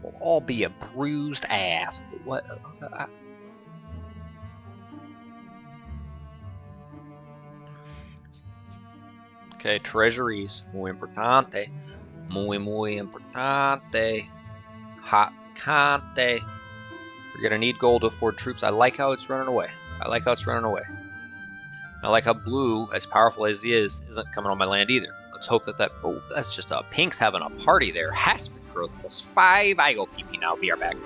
We'll all be a bruised ass. What? Okay, treasuries. Muy importante. Muy importante. Hot cante. We're gonna need gold to afford troops. I like how it's running away. I like how blue, as powerful as he is, isn't coming on my land either. Let's hope that oh, that's just Pink's having a party there. Has to be growth +5. I go PP now. Be right back.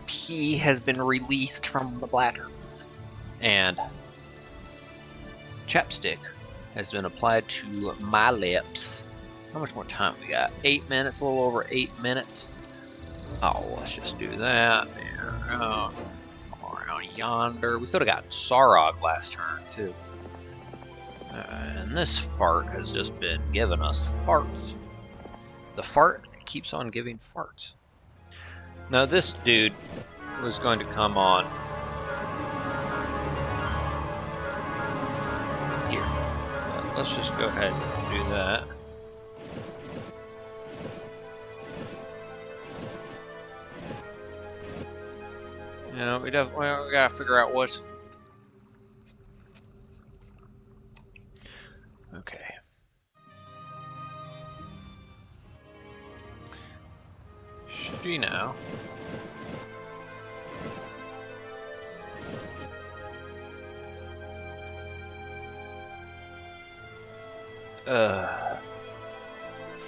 P has been released from the bladder. And chapstick has been applied to my lips. How much more time we got? 8 minutes, a little over 8 minutes. Oh, let's just do that. Around yonder. We could have gotten Sarog last turn, too. And this fart has just been giving us farts. The fart keeps on giving farts. Now this dude was going to come on here. Let's just go ahead and do that. You know, we gotta figure out what's... Okay. She now.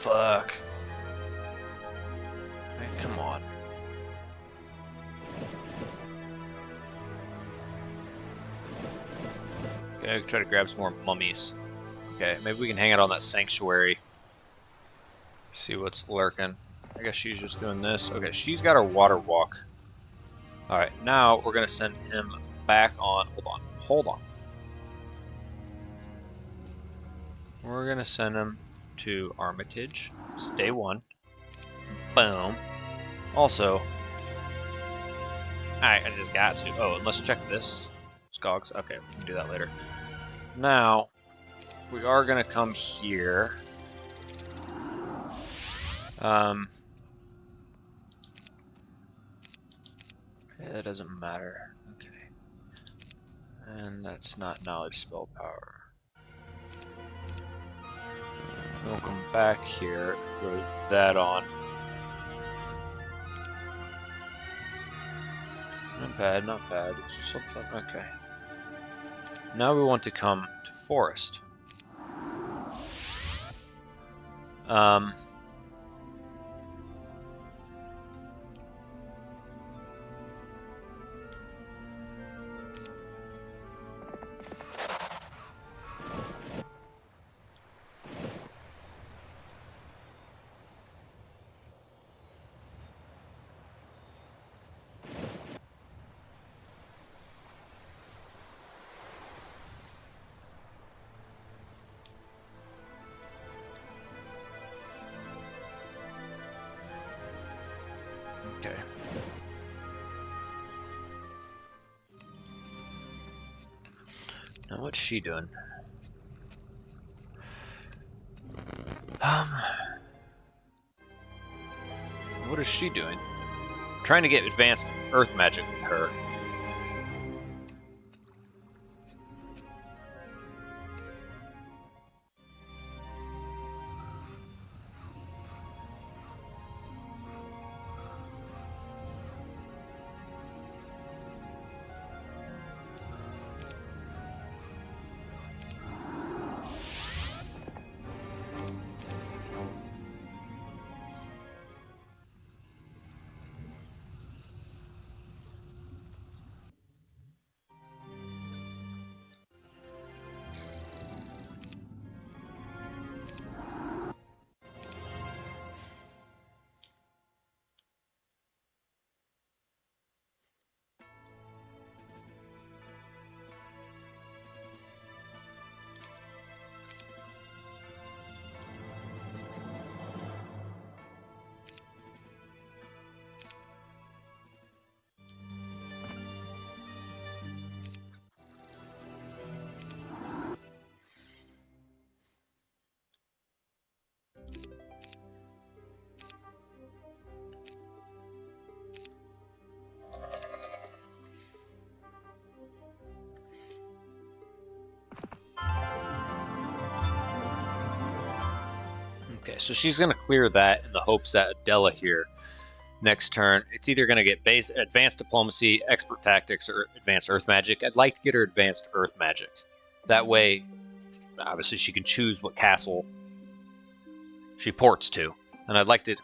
Fuck. Hey, come on. Okay, try to grab some more mummies. Okay, maybe we can hang out on that sanctuary. See what's lurking. I guess she's just doing this. Okay, she's got her water walk. Alright, now we're gonna send him back on. Hold on. We're gonna send him to Armitage. It's day 1. Boom. Also, I just got to. Oh, and let's check this. Skogs. Okay, we can do that later. Now, we are going to come here. Yeah, that doesn't matter. Okay. And that's not knowledge spell power. We'll come back here, throw that on. Not bad, not bad. It's just something. Okay. Now we want to come to forest. Okay. Now what's she doing? What is she doing? I'm trying to get advanced earth magic with her. Okay, so she's going to clear that in the hopes that Adela here next turn, it's either going to get advanced diplomacy, expert tactics, or advanced earth magic. I'd like to get her advanced earth magic. That way, obviously, she can choose what castle she ports to. And I'd like to,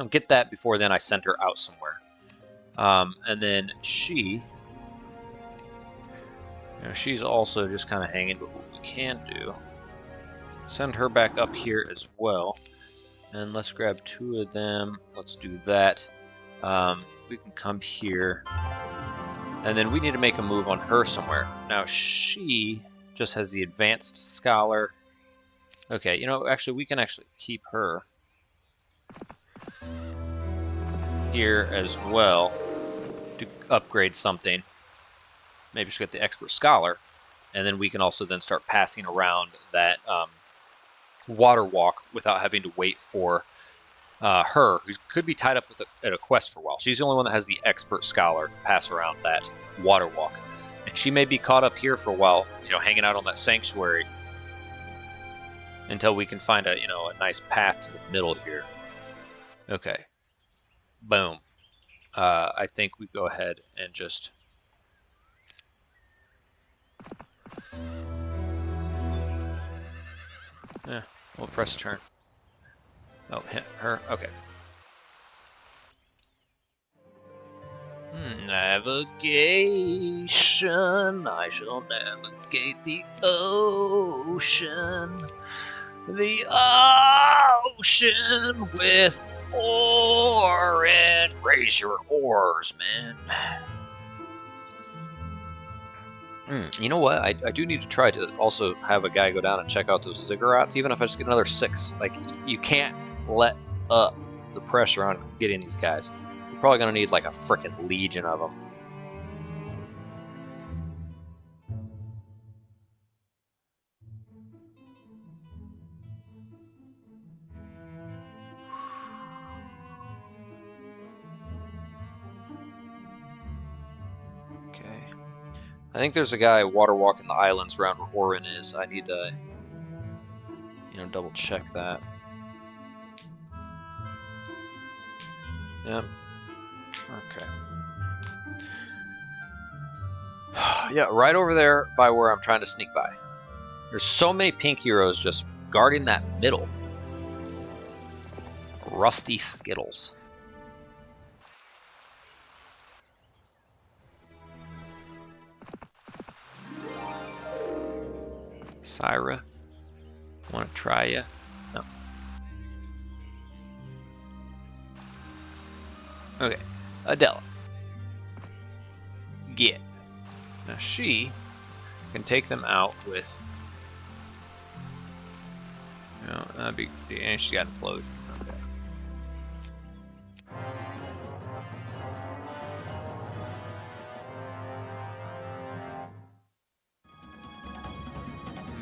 get that before then I send her out somewhere. And then she, she's also just kind of hanging, but what we can do, send her back up here as well. And let's grab 2 of them. Let's do that. We can come here. And then we need to make a move on her somewhere. Now, she just has the advanced scholar. Okay, actually, we can actually keep her here as well to upgrade something. Maybe she'll get the expert scholar. And then we can also then start passing around that water walk without having to wait for her, who could be tied up with at a quest for a while. She's the only one that has the expert scholar to pass around that water walk. And she may be caught up here for a while, hanging out on that sanctuary until we can find a nice path to the middle here. Okay. Boom. I think we go ahead and just we'll press turn. Oh, hit her. Okay. Navigation. I shall navigate the ocean. The ocean with oar and raise your oars, man. You know what? I do need to try to also have a guy go down and check out those ziggurats, even if I just get another 6. Like, you can't let up. the pressure on getting these guys. We're probably gonna need like a frickin' legion of them. Okay. I think there's a guy water walking the islands around where Orin is. I need to, double check that. Yep. Okay. Yeah, right over there by where I'm trying to sneak by. There's so many pink heroes just guarding that middle. Rusty Skittles. Syra, want to try ya? No. Okay, Adela. Get. Now she can take them out with. That'd be. And she's got implosion. Okay.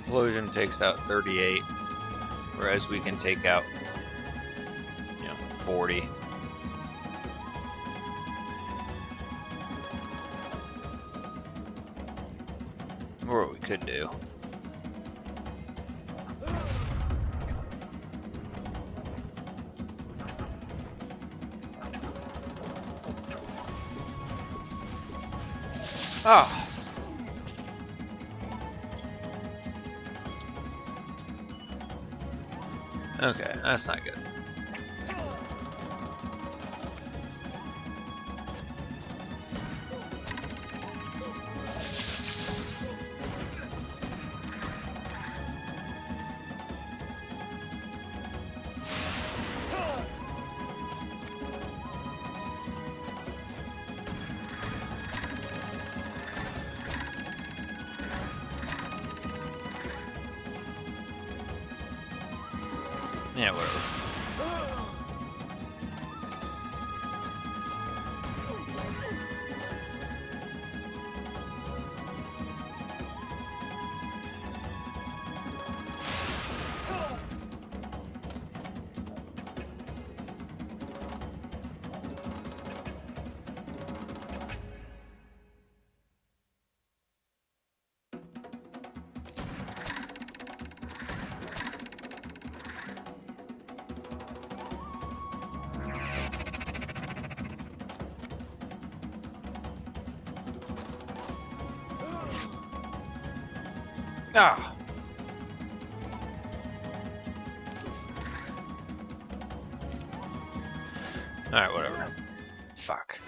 Implosion takes out 38, whereas we can take out, 40. Or what we could do. Ah. Okay, that's not good. Yeah, whatever. Ah. Alright, whatever. Fuck.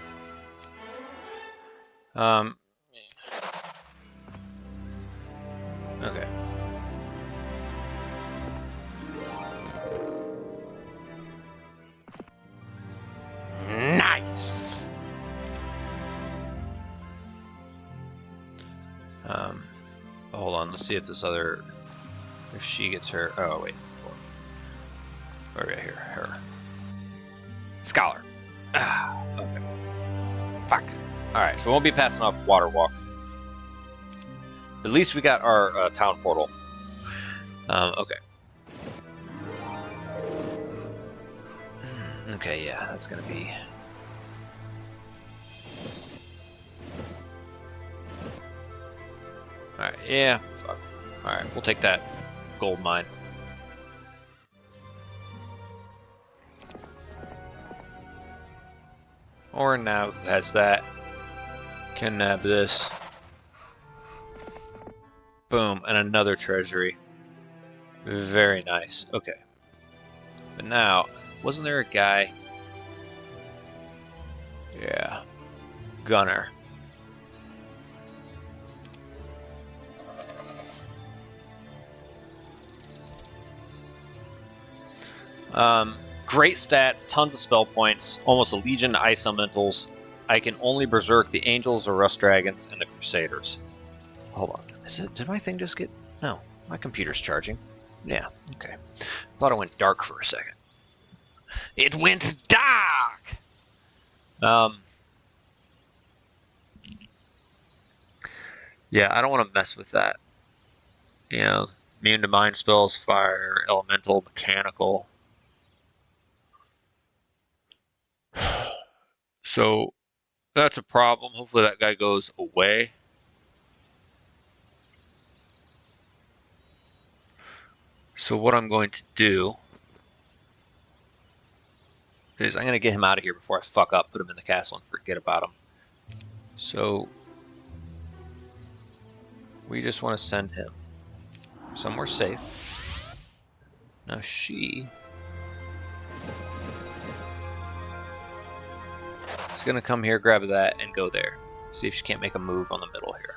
Okay. Nice! Hold on, let's see if this other... If she gets her... Oh, wait. Oh, right here. Her. Scholar. Ah, okay. Fuck. Alright, so we won't be passing off Water Walk. At least we got our town portal. Okay. Okay, yeah, that's gonna be... Alright, yeah, fuck. Alright, we'll take that gold mine. Or now has that. Can nab this. Boom, and another treasury. Very nice. Okay. But now, wasn't there a guy? Yeah. Gunner. Great stats, tons of spell points, almost a legion of ice elementals. I can only berserk the angels, the rust dragons, and the crusaders. Hold on. Did my thing just get... No, my computer's charging. Yeah, okay. Thought it went dark for a second. It went dark! Yeah, I don't want to mess with that. You know, immune to mind spells, fire, elemental, mechanical. So that's a problem. Hopefully that guy goes away. So what I'm going to do is I'm going to get him out of here before I fuck up, put him in the castle, and forget about him. So we just want to send him somewhere safe. Now she is going to come here, grab that, and go there. See if she can't make a move on the middle here.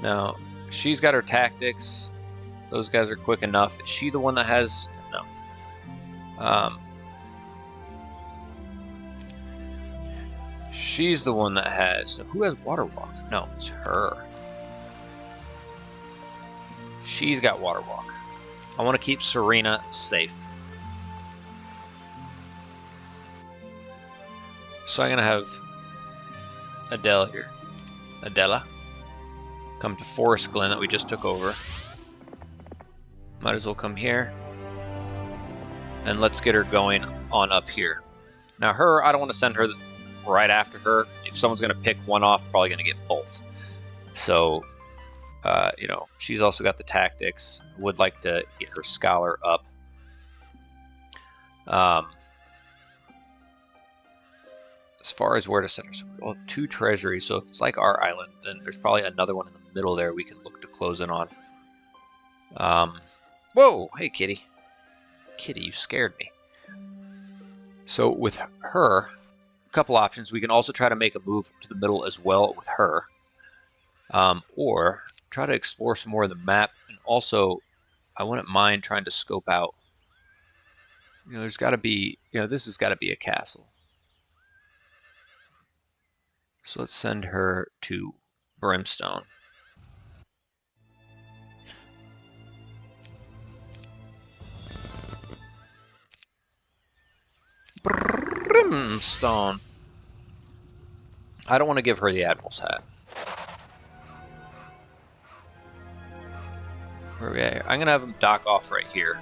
Now, she's got her tactics. Those guys are quick enough. Is she the one that has... No. She's the one that has... Who has Water Walk? No, it's her. She's got Water Walk. I want to keep Serena safe. So I'm going to have Adele here. Adela. Come to Forest Glen that we just took over. Might as well come here. And let's get her going on up here. Now her, I don't want to send her right after her. If someone's going to pick one off, probably going to get both. So, you know, she's also got the tactics. Would like to get her scholar up. As far as where to send her, so we'll have 2 treasuries. So if it's like our island, then there's probably another one in the middle there we can look to close in on. Whoa! Hey, kitty. Kitty, you scared me. So with her, a couple options. We can also try to make a move to the middle as well with her. Or try to explore some more of the map. And also, I wouldn't mind trying to scope out. You know, there's got to be, you know, this has got to be a castle. So let's send her to Brimstone. Brimstone. I don't want to give her the Admiral's hat. Where are we at? I'm going to have him dock off right here.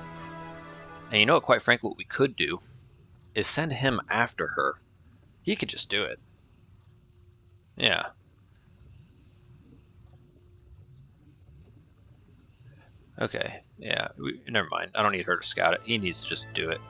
And you know what, quite frankly, what we could do is send him after her. He could just do it. Yeah. Okay. Yeah. Never mind. I don't need her to scout it. He needs to just do it.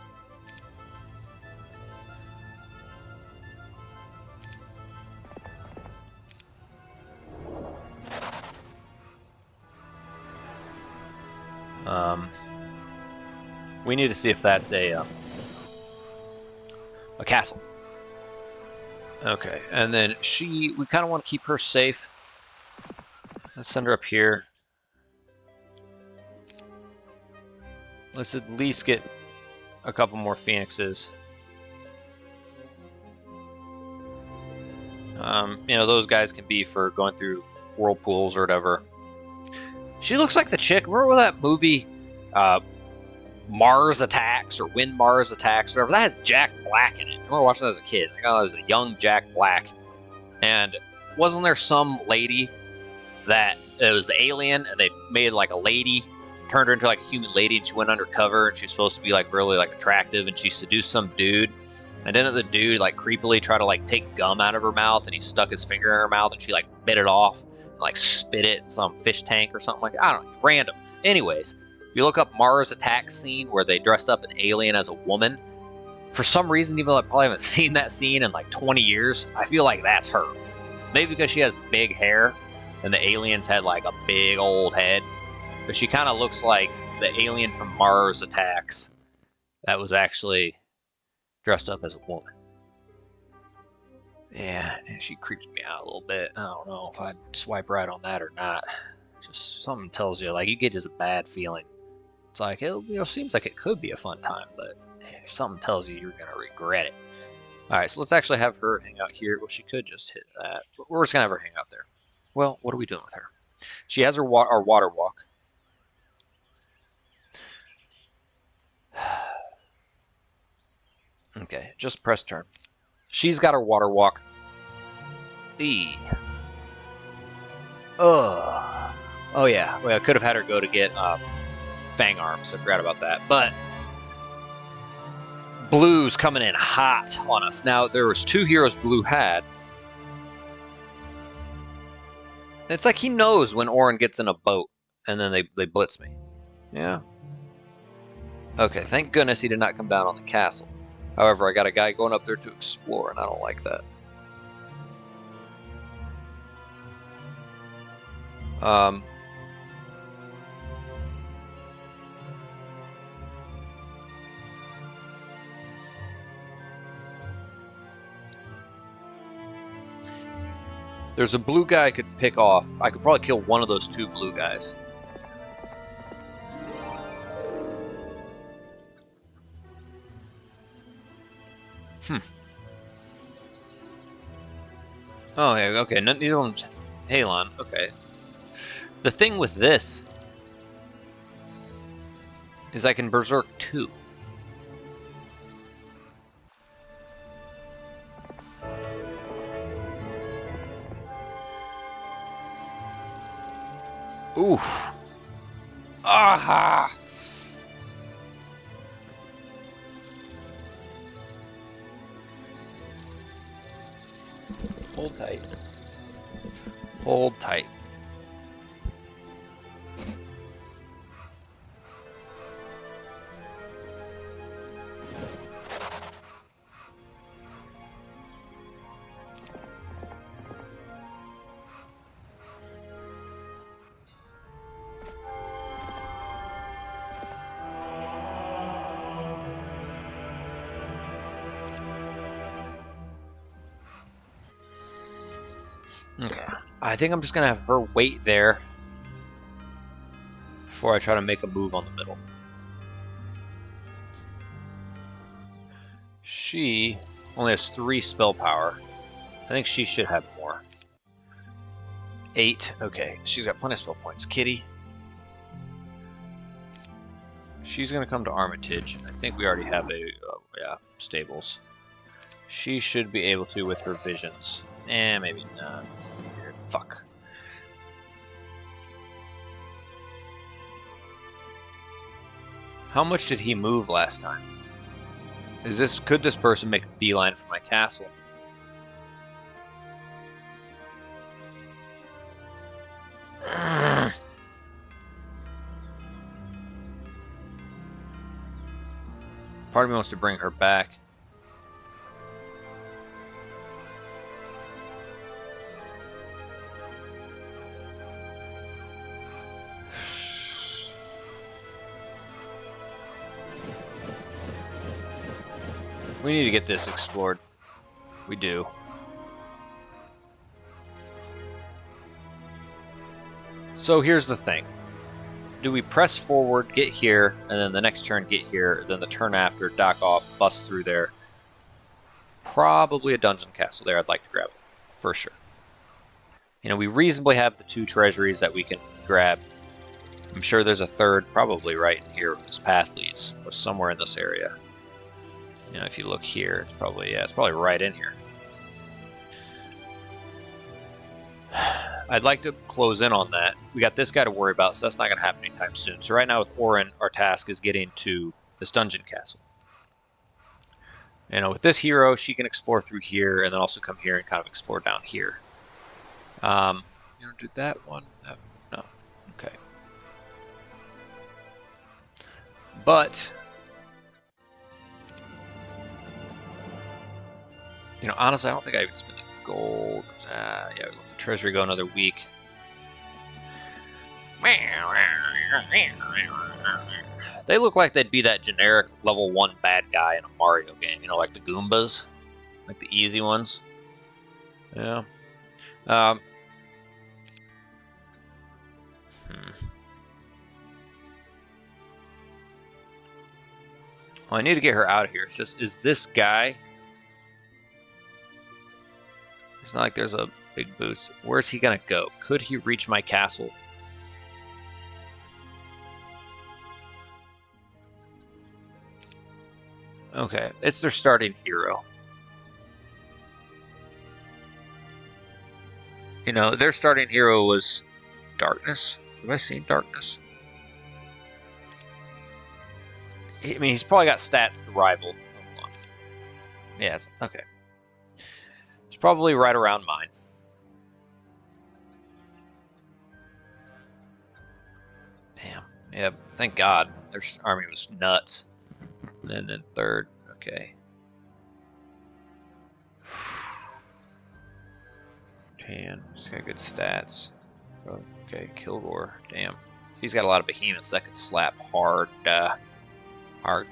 We need to see if that's a castle. Okay, and then we kind of want to keep her safe. Let's send her up here. Let's at least get a couple more phoenixes. You know, those guys can be for going through whirlpools or whatever. She looks like the chick. Remember that movie, Mars Attacks or When Mars Attacks, whatever? That had Jack Black in it. I remember watching that as a kid. I thought it was a young Jack Black. And wasn't there some lady that it was the alien and they made like a lady, turned her into like a human lady, and she went undercover and she's supposed to be like really like attractive, and she seduced some dude. And then the dude like creepily tried to like take gum out of her mouth, and he stuck his finger in her mouth and she like bit it off and like spit it in some fish tank or something like that. I don't know, random. Anyways, if you look up Mars Attacks scene where they dressed up an alien as a woman, for some reason, even though I probably haven't seen that scene in like 20 years, I feel like that's her. Maybe because she has big hair and the aliens had like a big old head. But she kind of looks like the alien from Mars Attacks that was actually dressed up as a woman. Yeah, she creeps me out a little bit. I don't know if I'd swipe right on that or not. Just something tells you, like, you get just a bad feeling. It's like, it seems like it could be a fun time, but if something tells you you're going to regret it. Alright, so let's actually have her hang out here. Well, she could just hit that, but we're just going to have her hang out there. Well, what are we doing with her? She has our water walk. Okay, just press turn. She's got her water walk. E. Ugh. Oh yeah, well, I could have had her go to get Fang Arms. I forgot about that. But Blue's coming in hot on us. Now, there was 2 heroes Blue had. It's like he knows when Orin gets in a boat, and then they blitz me. Yeah. Okay, thank goodness he did not come down on the castle. However, I got a guy going up there to explore, and I don't like that. There's a blue guy I could pick off. I could probably kill one of those 2 blue guys. Oh, yeah, okay. Neither of them's Halon. Okay. The thing with this is I can Berserk 2. Oof. Aha! Hold tight. Hold tight. Okay. I think I'm just going to have her wait there before I try to make a move on the middle. She only has 3 spell power. I think she should have more. 8. Okay. She's got plenty of spell points. Kitty. She's going to come to Armitage. I think we already have yeah, stables. She should be able to with her visions. Maybe not. Fuck. How much did he move last time? Could this person make a beeline for my castle? Part of me wants to bring her back. We need to get this explored. We do. So here's the thing. Do we press forward, get here, and then the next turn get here, then the turn after, dock off, bust through there? Probably a dungeon castle there. I'd like to grab it, for sure. You know, we reasonably have the 2 treasuries that we can grab. I'm sure there's a third probably right in here where this path leads, or somewhere in this area. You know, if you look here, it's probably, yeah, it's probably right in here. I'd like to close in on that. We got this guy to worry about, so that's not going to happen anytime soon. So right now with Orin, our task is getting to this dungeon castle. You know, with this hero, she can explore through here and then also come here and kind of explore down here. You know, do that one? No. Okay. But you know, honestly, I don't think I even spent the gold. Yeah, we let the treasury go another week. They look like they'd be that generic level 1 bad guy in a Mario game. You know, like the Goombas, like the easy ones. Yeah. Well, I need to get her out of here. It's just, is this guy? It's not like there's a big boost. Where's he gonna go? Could he reach my castle? Okay, it's their starting hero. You know, their starting hero was Darkness. Have I seen Darkness? I mean, he's probably got stats to rival. Hold on. Yeah, okay. It's probably right around mine. Damn. Yeah, thank God. Their army was nuts. And then third, okay. Tan, he's got good stats. Okay, Kilgore, damn. He's got a lot of behemoths that could slap hard. Hard.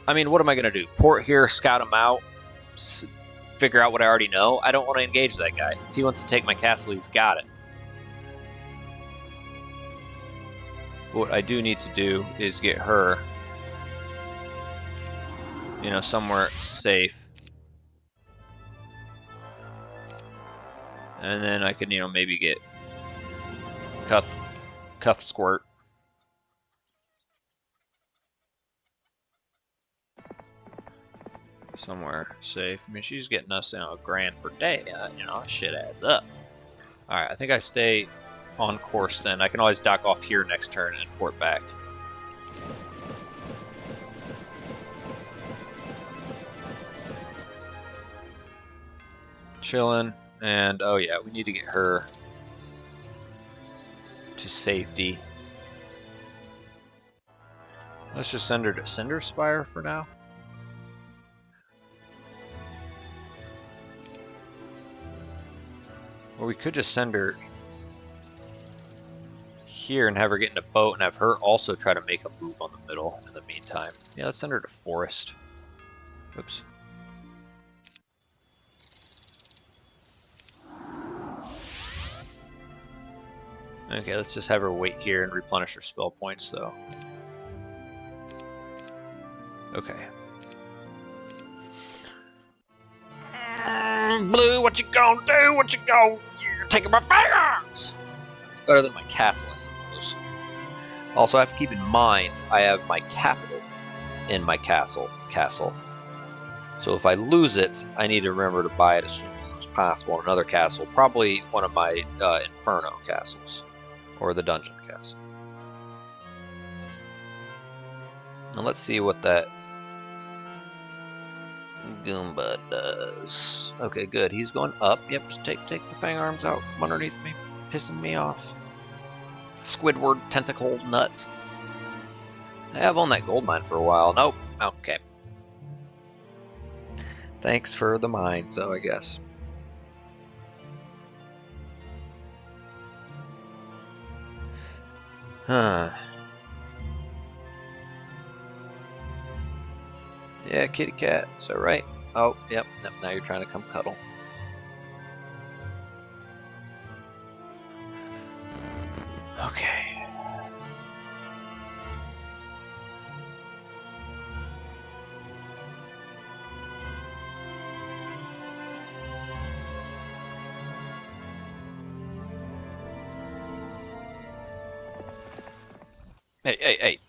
I mean, what am I going to do? Port here, scout him out, figure out what I already know? I don't want to engage that guy. If he wants to take my castle, he's got it. What I do need to do is get her, you know, somewhere safe. And then I can, you know, maybe get Cuff Squirt. Somewhere safe. I mean, she's getting us, you know, $1,000 per day. You know, shit adds up. Alright, I think I stay on course then. I can always dock off here next turn and port back. Chilling. And, oh yeah, we need to get her to safety. Let's just send her to Cinder Spire for now. Or we could just send her here and have her get in a boat and have her also try to make a move on the middle in the meantime. Yeah, let's send her to Forest. Oops. Okay, let's just have her wait here and replenish her spell points, though. Okay. Blue, what you gonna do? What you gonna... You're taking my fingers! Better than my castle, I suppose. Also, I have to keep in mind, I have my capital in my castle. So if I lose it, I need to remember to buy it as soon as possible in another castle. Probably one of my Inferno castles. Or the Dungeon castle. Now let's see what that Goomba does. Okay, good. He's going up. Yep, just take the fang arms out from underneath me. Pissing me off. Squidward tentacle nuts. I have owned that gold mine for a while. Nope. Okay. Thanks for the mines, though, I guess. Huh. Yeah, kitty cat. Is that right? Oh, yep. Now you're trying to come cuddle. Okay. Hey.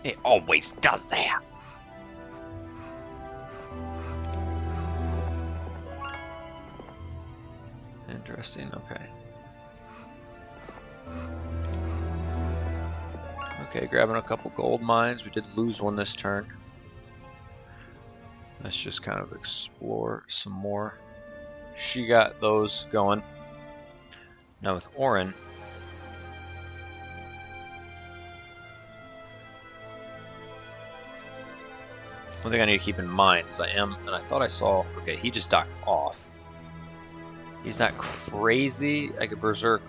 It always does that. Interesting, okay. Okay, grabbing a couple gold mines. We did lose one this turn. Let's just kind of explore some more. She got those going. Now with Orin, one thing I need to keep in mind is and I thought I saw, okay, he just docked off. He's not crazy. I could berserk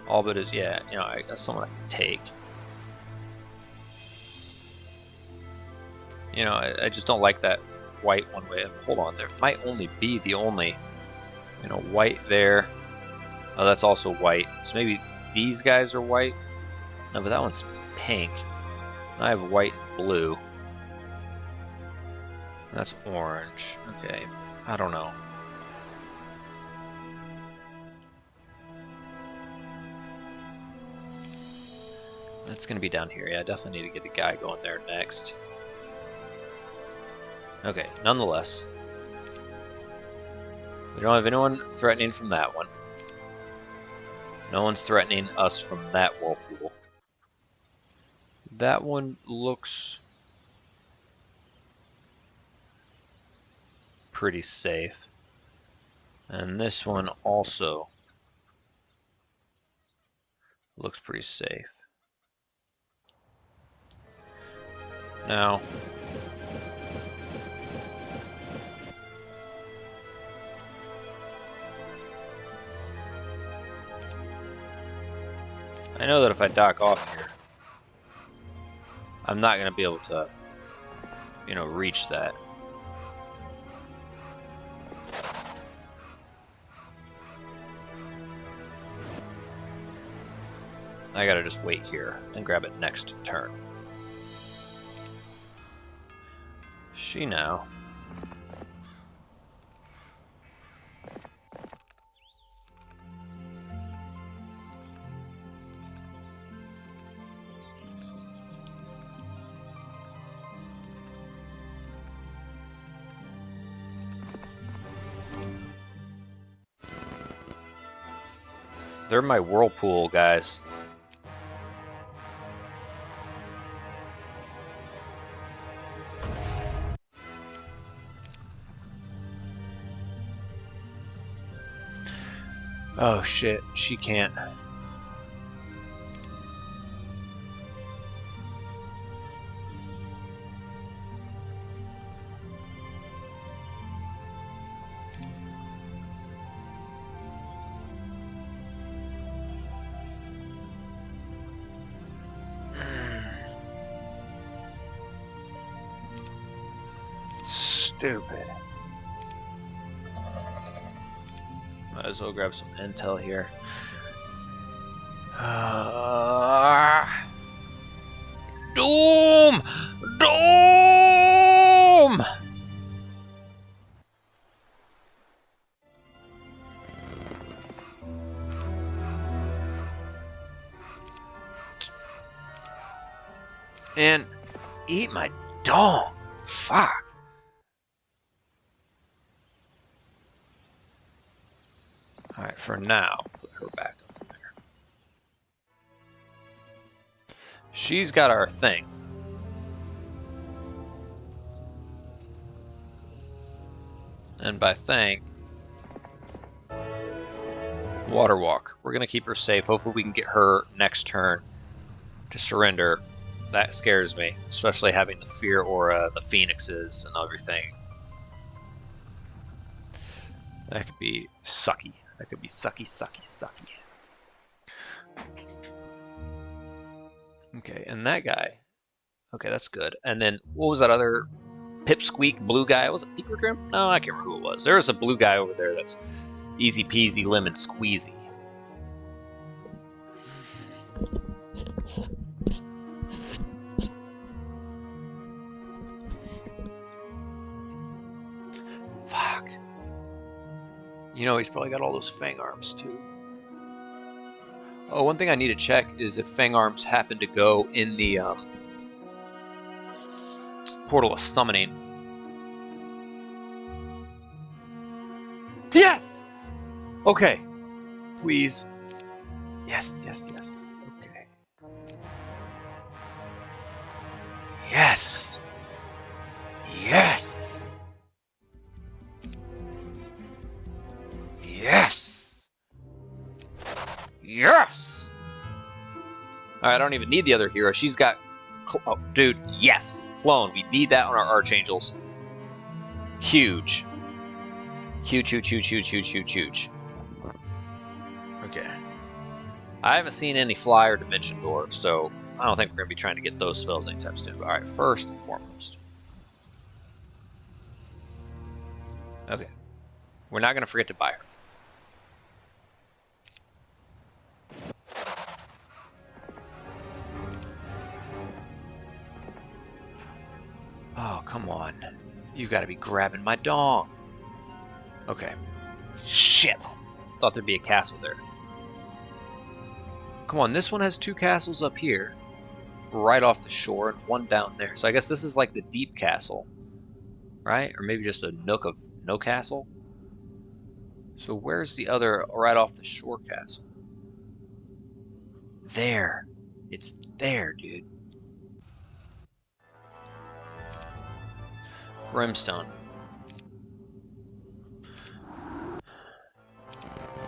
all but his, yeah, you know, that's someone I can take. You know, I just don't like that white one way. Hold on, there might only be the only, you know, white there. Oh, that's also white. So maybe these guys are white. No, but that one's pink. I have white and blue. That's orange. Okay, I don't know. That's gonna be down here. Yeah, I definitely need to get a guy going there next. Okay, nonetheless. We don't have anyone threatening from that one. No one's threatening us from that whirlpool. That one looks pretty safe. And this one also looks pretty safe. Now, I know that if I dock off here, I'm not going to be able to, you know, reach that. I gotta just wait here and grab it next turn. She now. They're my whirlpool guys. Oh shit, she can't. Stupid. Might as well grab some intel here. Doom! Doom! And eat my dong. Fuck. Alright, for now, put her back up there. She's got our thing. And by thing, water walk. We're gonna keep her safe. Hopefully we can get her next turn to surrender. That scares me, especially having the fear aura, the phoenixes, and everything. That could be sucky. That could be sucky, sucky, sucky. Okay, and that guy. Okay, that's good. And then, what was that other pipsqueak blue guy? Was it Picodrim? No, I can't remember who it was. There's a blue guy over there that's easy peasy lemon squeezy. Fuck. You know, he's probably got all those fang arms, too. Oh, one thing I need to check is if fang arms happen to go in the portal of summoning. Yes! Okay. Please. Yes, yes, yes. Okay. Yes! Yes! Yes! Yes! Alright, I don't even need the other hero. She's got... Oh, dude, yes! Clone. We need that on our Archangels. Huge. Huge, huge, huge, huge, huge, huge, huge. Okay. I haven't seen any fly or dimension dwarves, so I don't think we're going to be trying to get those spells anytime soon. Alright, first and foremost. Okay. We're not going to forget to buy her. Oh, come on. You've got to be grabbing my dong. Okay. Shit. Thought there'd be a castle there. Come on, this one has 2 castles up here. right off the shore and one down there. So I guess this is like the deep castle, right? Or maybe just a nook of no castle. So where's the other right off the shore castle? There. It's there, dude. Brimstone.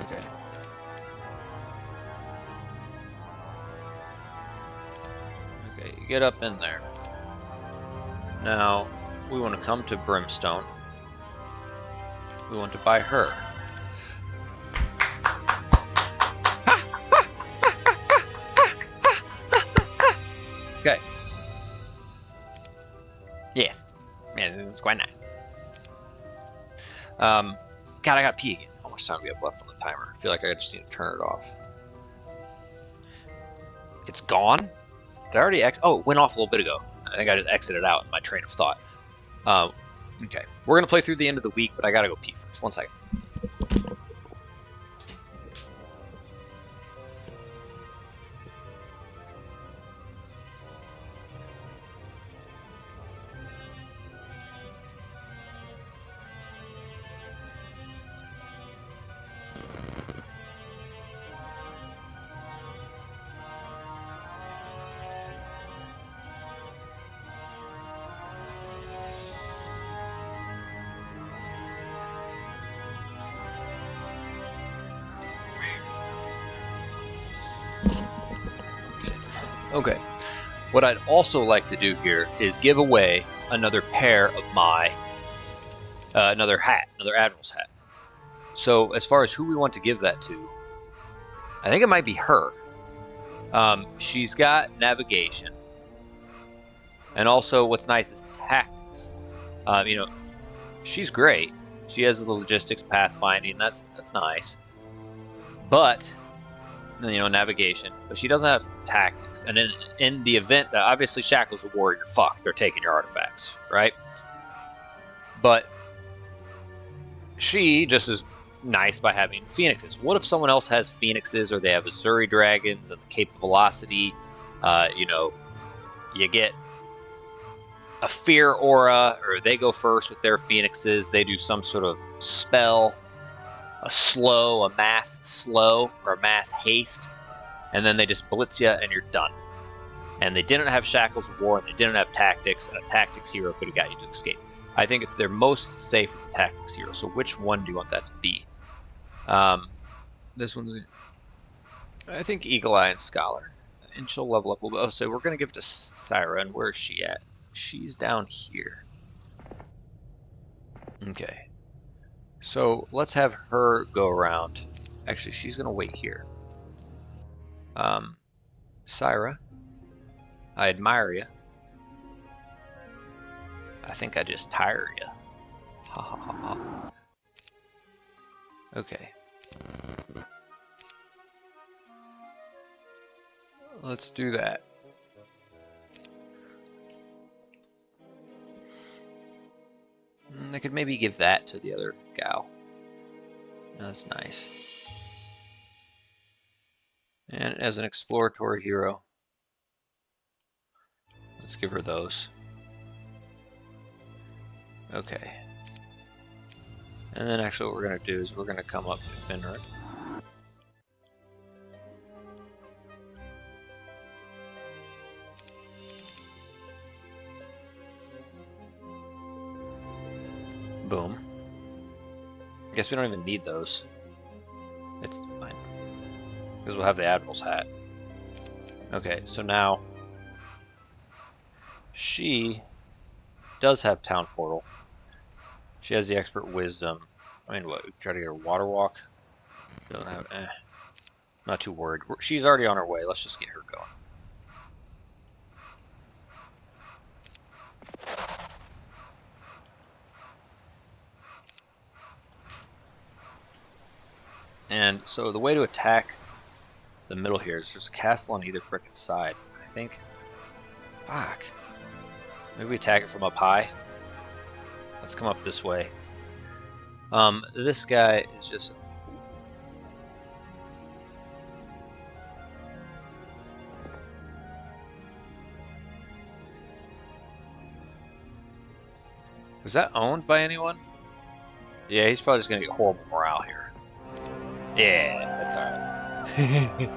Okay. Okay, you get up in there. Now, we want to come to Brimstone. We want to buy her. Okay. Yes. Man, this is quite nice. God, I gotta pee again. How much time do we have left on the timer? I feel like I just need to turn it off. It's gone? Did I already oh, it went off a little bit ago. I think I just exited out in my train of thought. Okay. We're gonna play through the end of the week, but I gotta go pee first. 1 second. Okay. What I'd also like to do here is give away another pair of my another hat, another Admiral's hat. So as far as who we want to give that to, I think it might be her. She's got navigation, and also what's nice is tactics. You know, she's great. She has the logistics, pathfinding. That's nice. But you know, navigation. But she doesn't have tactics. And in the event that obviously Shackle's a warrior, fuck, they're taking your artifacts, right? But she just is nice by having phoenixes. What if someone else has phoenixes, or they have Azuri dragons and the Cape of Velocity? You know, you get a fear aura, or they go first with their phoenixes. They do some sort of spell, a slow, a mass slow, or a mass haste, and then they just blitz you and you're done. And they didn't have Shackles of War, and they didn't have tactics, and a tactics hero could have got you to escape. I think it's their most safe with the tactics hero. So which one do you want that to be? This one's, I think, Eagle Eye and Scholar. And she'll level up a little bit. Oh, so we're going to give it to Syra, and where is she at? She's down here. Okay. So let's have her go around. Actually, she's going to wait here. Syra, I admire you. I think I just tire you. Ha ha ha ha. Okay. Let's do that. I could maybe give that to the other gal. That's nice. And as an exploratory hero, let's give her those. Okay. And then actually what we're going to do is we're going to come up to Finrod. Boom. I guess we don't even need those. It's fine. Because we'll have the Admiral's hat. Okay, so now she does have Town Portal. She has the Expert Wisdom. I mean, what? Try to get her Water Walk? Doesn't have. Not too worried. She's already on her way. Let's just get her going. And so the way to attack the middle here is just a castle on either frickin' side, I think. Fuck. Maybe we attack it from up high. Let's come up this way. This guy is just... Was that owned by anyone? Yeah, he's probably just gonna get horrible morale here. Yeah, that's alright.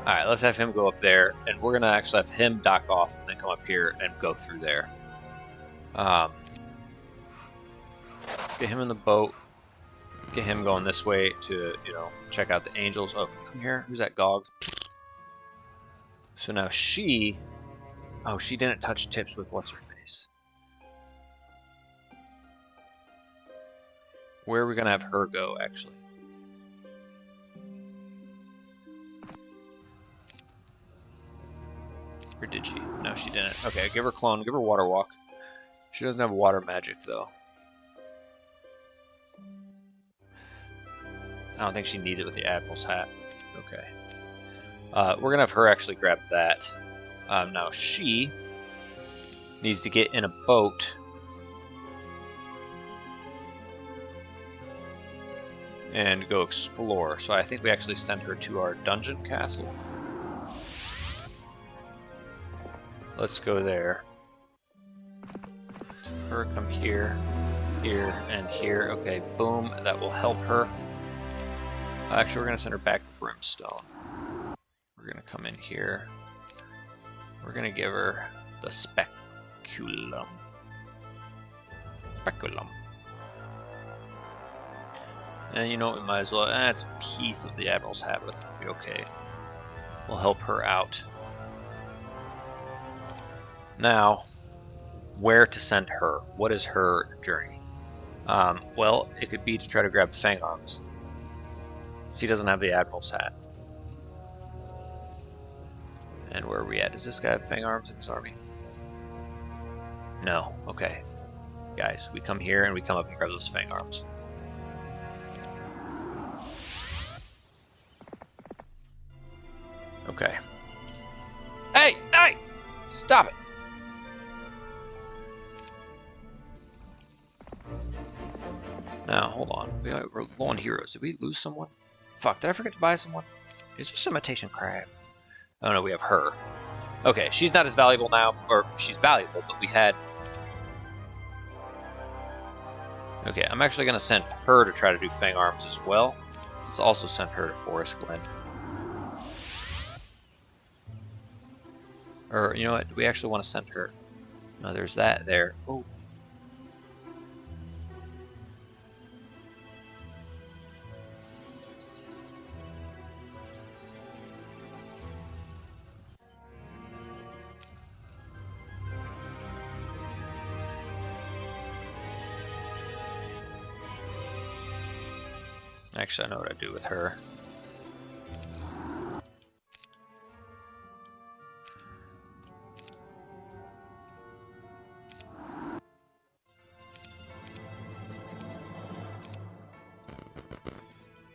Alright, let's have him go up there, and we're gonna actually have him dock off and then come up here and go through there. Get him in the boat. Get him going this way to, you know, check out the angels. Oh, come here. Who's that, Gog? So now she... Oh, she didn't touch tips with what's-her-face. Where are we going to have her go, actually? Or did she? No, she didn't. Okay, give her clone. Give her water walk. She doesn't have water magic, though. I don't think she needs it with the Admiral's hat. Okay. We're going to have her actually grab that. Now, she needs to get in a boat and go explore. So I think we actually send her to our dungeon castle. Let's go there. Her come here, here, and here. Okay, boom. That will help her. Actually, we're going to send her back to Brimstone. We're going to come in here. We're going to give her the Speculum. Speculum. And you know what, we might as well... it's a piece of the Admiral's hat, but it'll be okay. We'll help her out. Now, where to send her? What is her journey? Well, it could be to try to grab Fang Arms. She doesn't have the Admiral's hat. And where are we at? Does this guy have Fang Arms in his army? No. Okay. Guys, we come here and we come up and grab those Fang Arms. Okay. Hey! Hey! Stop it! Now, hold on. We're low on heroes. Did we lose someone? Fuck, did I forget to buy someone? Is there some imitation crab? Oh no, we have her. Okay, she's not as valuable now, or she's valuable, but we had... Okay, I'm actually going to send her to try to do Fang Arms as well. Let's also send her to Forest Glen. Or, you know what, we actually want to send her. No, there's that there. Oh. Actually, I know what I'd do with her.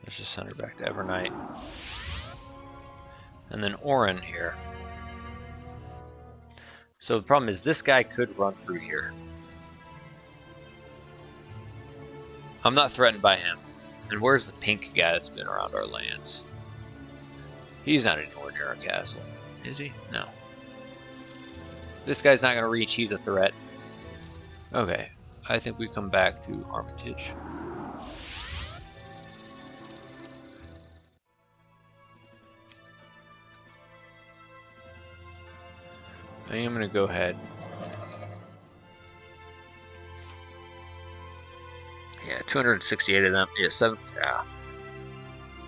Let's just send her back to Evernight. And then Orin here. So the problem is this guy could run through here. I'm not threatened by him. And where's the pink guy that's been around our lands? He's not anywhere near our castle. Is he? No. This guy's not going to reach. He's a threat. Okay. I think we come back to Armitage. I am going to go ahead. Yeah, 268 of them. Yeah, 7. Yeah.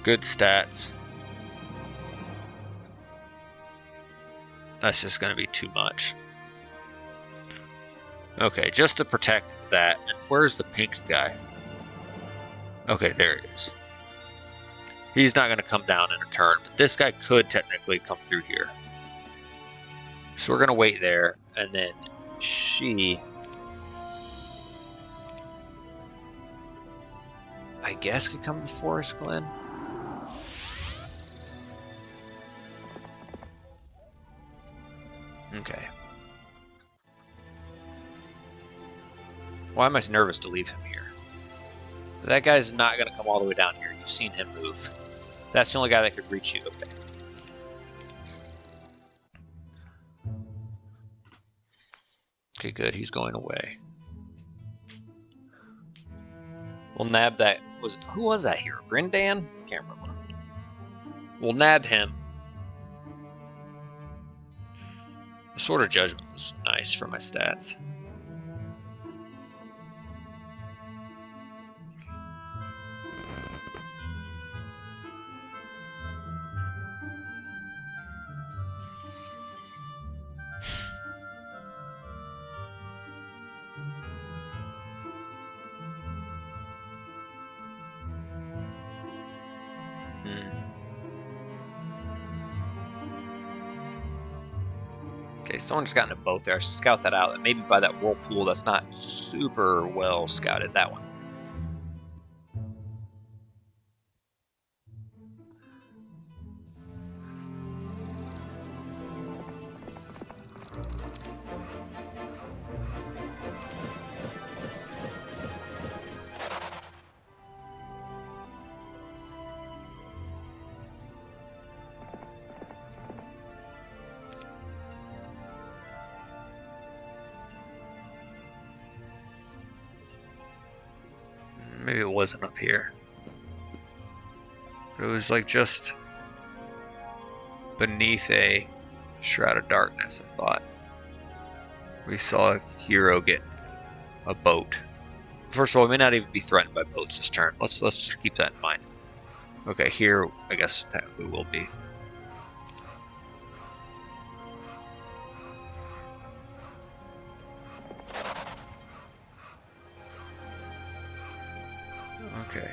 Good stats. That's just going to be too much. Okay, just to protect that. And where's the pink guy? Okay, there he is. He's not going to come down in a turn, but this guy could technically come through here. So we're going to wait there, and then she... I guess could come to Forest Glen. Okay. Why am I nervous to leave him here? That guy's not going to come all the way down here. You've seen him move. That's the only guy that could reach you. Okay. Okay, good. He's going away. We'll nab that. Who was that hero? Grindan? Can't remember. We'll nab him. The Sword of Judgment was nice for my stats. Okay, someone just got in a boat there. I should scout that out. Maybe by that whirlpool that's not super well scouted. That one. Maybe it wasn't up here. It was like just beneath a shroud of darkness, I thought. We saw a hero get a boat. First of all, we may not even be threatened by boats this turn. Let's keep that in mind. Okay, here I guess technically will be. Okay.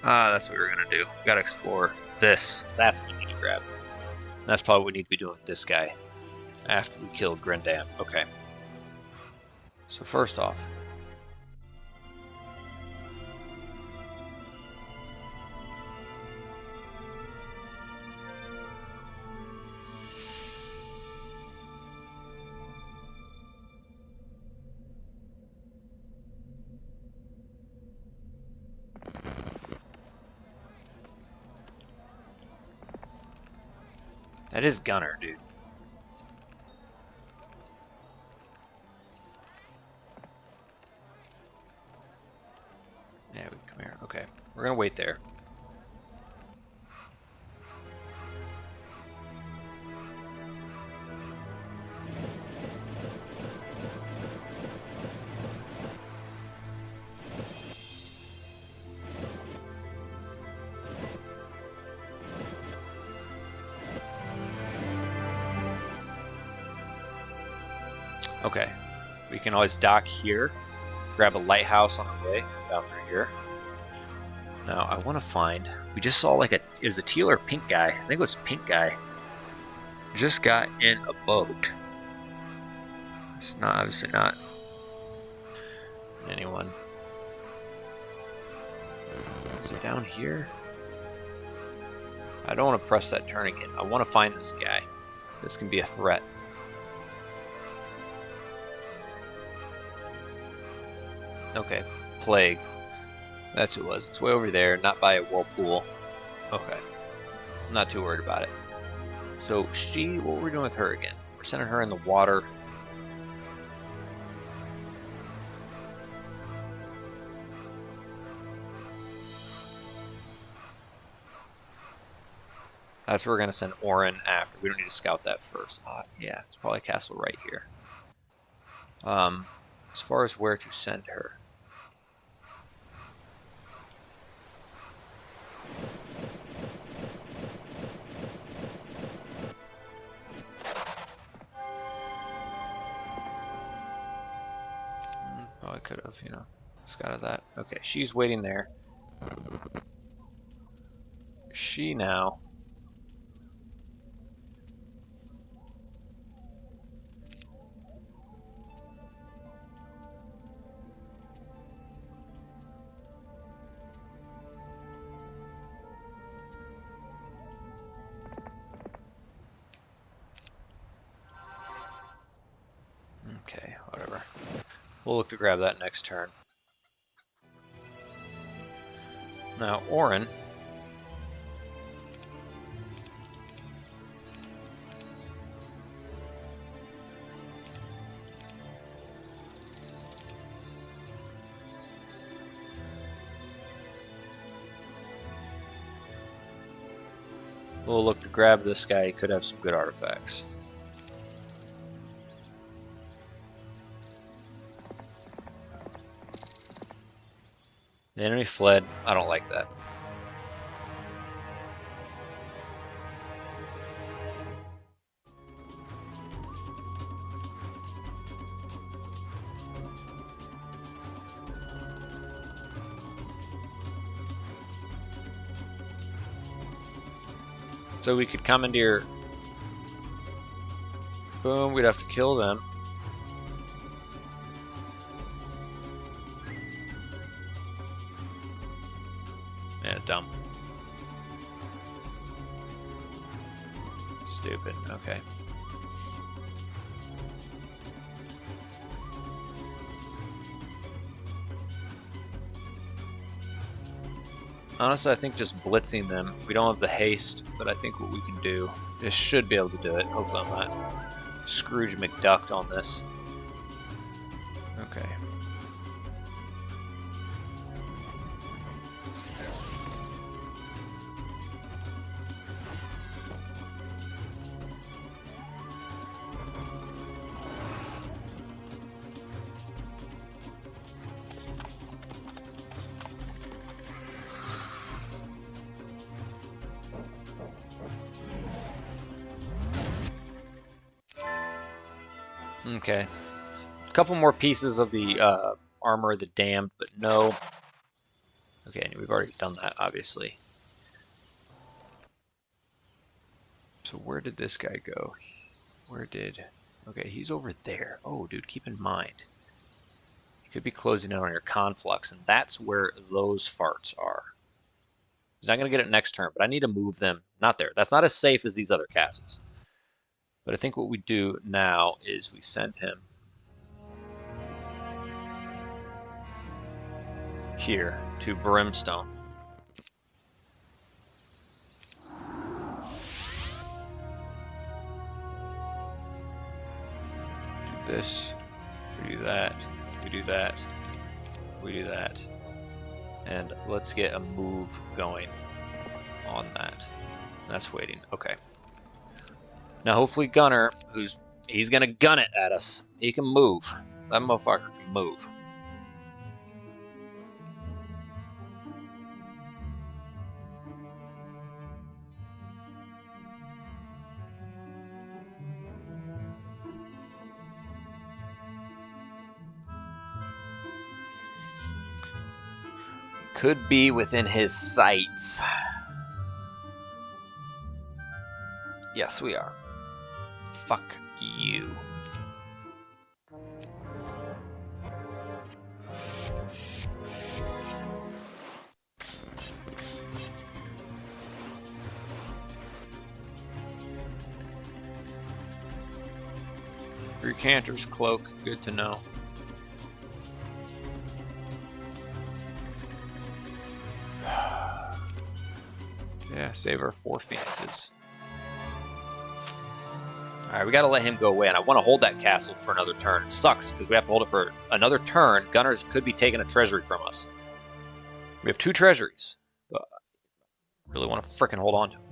That's what we were gonna do. We gotta explore this. That's what we need to grab. That's probably what we need to be doing with this guy after we kill Grindam. Okay. So first off, that is Gunner, dude. Yeah, come here. Okay, we're gonna wait there. Okay, we can always dock here, grab a lighthouse on our way down through here. Now I want to find. We just saw like it was a teal or pink guy. I think it was a pink guy. Just got in a boat. It's not obviously not anyone. Is it down here? I don't want to press that tourniquet. I want to find this guy. This can be a threat. Okay, plague. That's who it was. It's way over there, not by a whirlpool. Okay. I'm not too worried about it. So what were we doing with her again? We're sending her in the water. That's where we're going to send Orin after. We don't need to scout that first. Yeah, it's probably a castle right here. As far as where to send her. Oh, I could have, scouted that. Okay, she's waiting there. She now. Okay, whatever. We'll look to grab that next turn. Now, Orin. We'll look to grab this guy. He could have some good artifacts. The enemy fled. I don't like that. So we could commandeer. Boom, we'd have to kill them. Yeah, dumb. Stupid, okay. Honestly, I think just blitzing them. We don't have the haste, but I think what we can do, this should be able to do it. Hopefully I'm not Scrooge McDucked on this. Okay. Okay. A couple more pieces of the armor of the damned, but no. Okay, we've already done that, obviously. So where did this guy go? Where did... Okay, he's over there. Oh, dude, keep in mind. You could be closing in on your conflux, and that's where those farts are. He's not going to get it next turn, but I need to move them. Not there. That's not as safe as these other castles. But I think what we do now is we send him here to Brimstone. Do this, we do that, we do that, we do that. And let's get a move going on that. That's waiting. Okay. Now hopefully Gunner, he's gonna gun it at us. He can move. That motherfucker can move. Could be within his sights. Yes, we are. Fuck you. Recanter's cloak, good to know. Yeah, save our 4 phoenixes. Alright, we gotta let him go away, and I want to hold that castle for another turn. It sucks, because we have to hold it for another turn. Gunners could be taking a treasury from us. We have 2 treasuries, but I really want to frickin' hold on to them.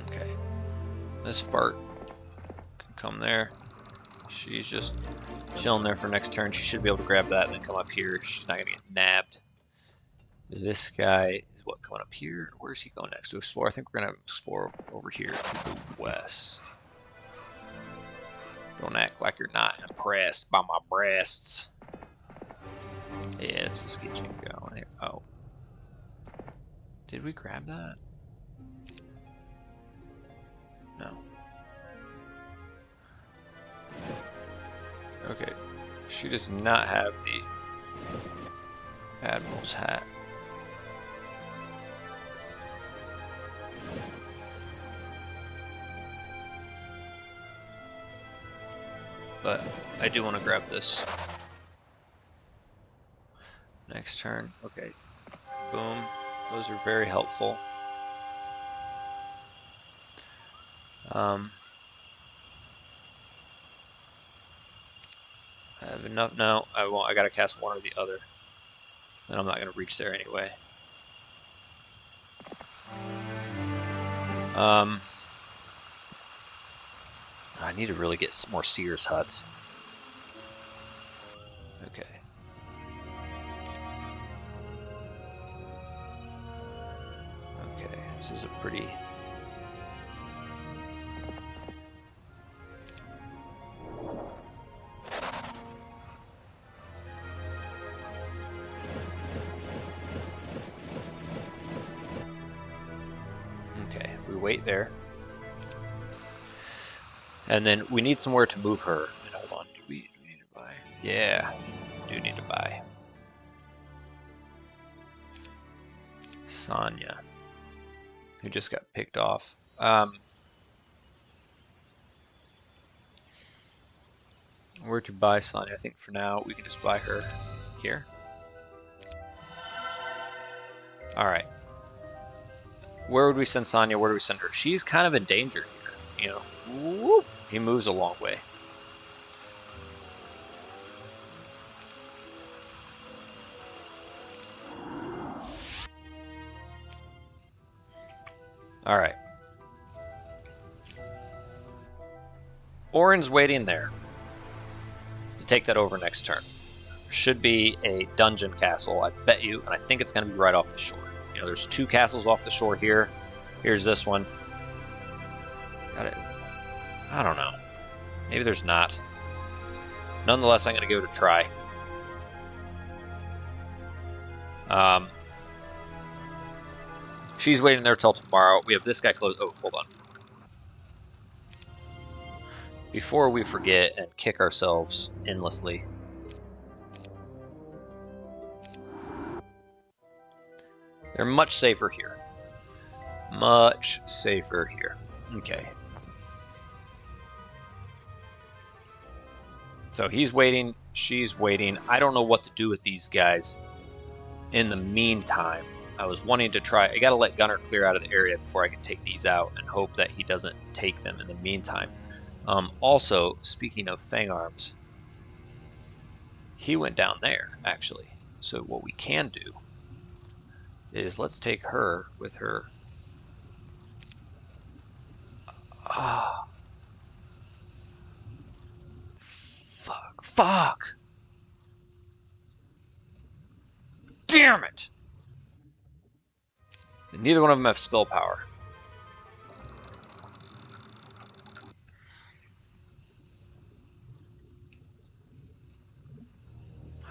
Okay. This fart can come there. She's just chilling there for next turn. She should be able to grab that and then come up here. She's not going to get nabbed. This guy is what, coming up here? Where's he going next? To explore? I think we're going to explore over here to the west. Don't act like you're not impressed by my breasts. Yeah, let's just get you going here. Oh. Did we grab that? No. Okay. She does not have the Admiral's hat. But I do want to grab this. Next turn. Okay. Boom. Those are very helpful. I have enough. No, I won't. I gotta cast one or the other. And I'm not gonna reach there anyway. I need to really get some more Sears huts. Okay. Okay, this is a pretty... Okay, we wait there. And then we need somewhere to move her. And hold on, do we need to buy? Yeah, we do need to buy. Sonya, who just got picked off. Where to buy Sonya? I think for now we can just buy her here. All right. Where would we send Sonya? Where do we send her? She's kind of in danger here. You know, whoop, he moves a long way. All right. Orin's waiting there to take that over next turn. Should be a dungeon castle, I bet you, and I think it's going to be right off the shore. You know, there's 2 castles off the shore here. Here's this one. Got it. I don't know. Maybe there's not. Nonetheless, I'm going to give it a try. She's waiting there till tomorrow. We have this guy close. Oh, hold on. Before we forget and kick ourselves endlessly. They're much safer here. Much safer here. Okay. So he's waiting. She's waiting. I don't know what to do with these guys. In the meantime, I was wanting to try. I got to let Gunnar clear out of the area before I can take these out and hope that he doesn't take them in the meantime. Also, speaking of Fang Arms, he went down there, actually. So what we can do is let's take her with her. Ah. Fuck. Damn it. Neither one of them have spell power.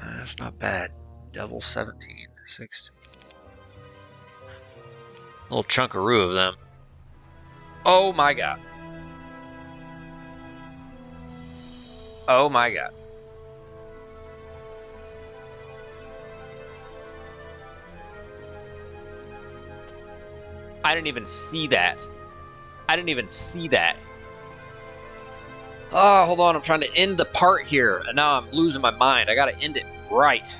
That's not bad. Devil 17, 16. A little chunkaroo of them. Oh my god. Oh my god. I didn't even see that. I didn't even see that. Oh, hold on. I'm trying to end the part here, and now I'm losing my mind. I gotta end it right.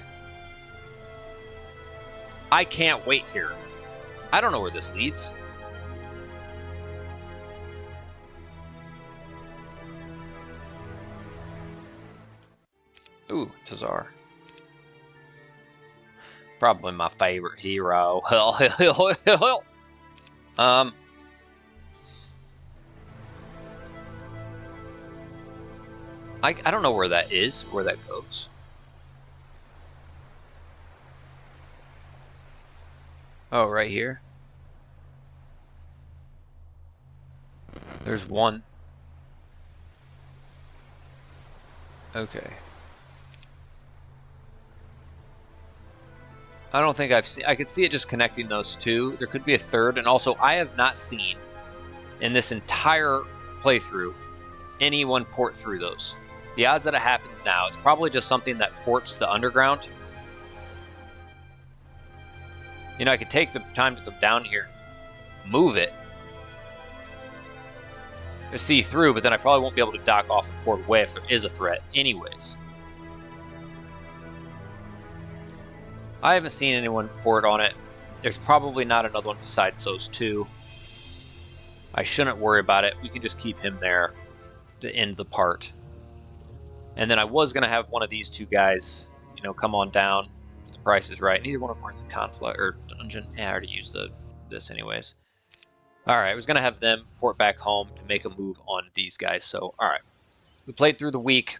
I can't wait here. I don't know where this leads. Ooh, Tazar. Probably my favorite hero. I don't know where that is, where that goes. Oh, right here. There's one. Okay. I don't think I've seen... I could see it just connecting those 2. There could be a third, and also I have not seen in this entire playthrough anyone port through those. The odds that it happens now, it's probably just something that ports the underground. You know, I could take the time to come down here, move it, to see through, but then I probably won't be able to dock off and port away if there is a threat anyways. I haven't seen anyone port on it. There's probably not another one besides those 2. I shouldn't worry about it. We can just keep him there to end the part. And then I was going to have one of these two guys, you know, come on down. The price is right. Neither one of them are in the conflict or dungeon. Yeah, I already used this anyways. All right, I was going to have them port back home to make a move on these guys. So, all right. We played through the week.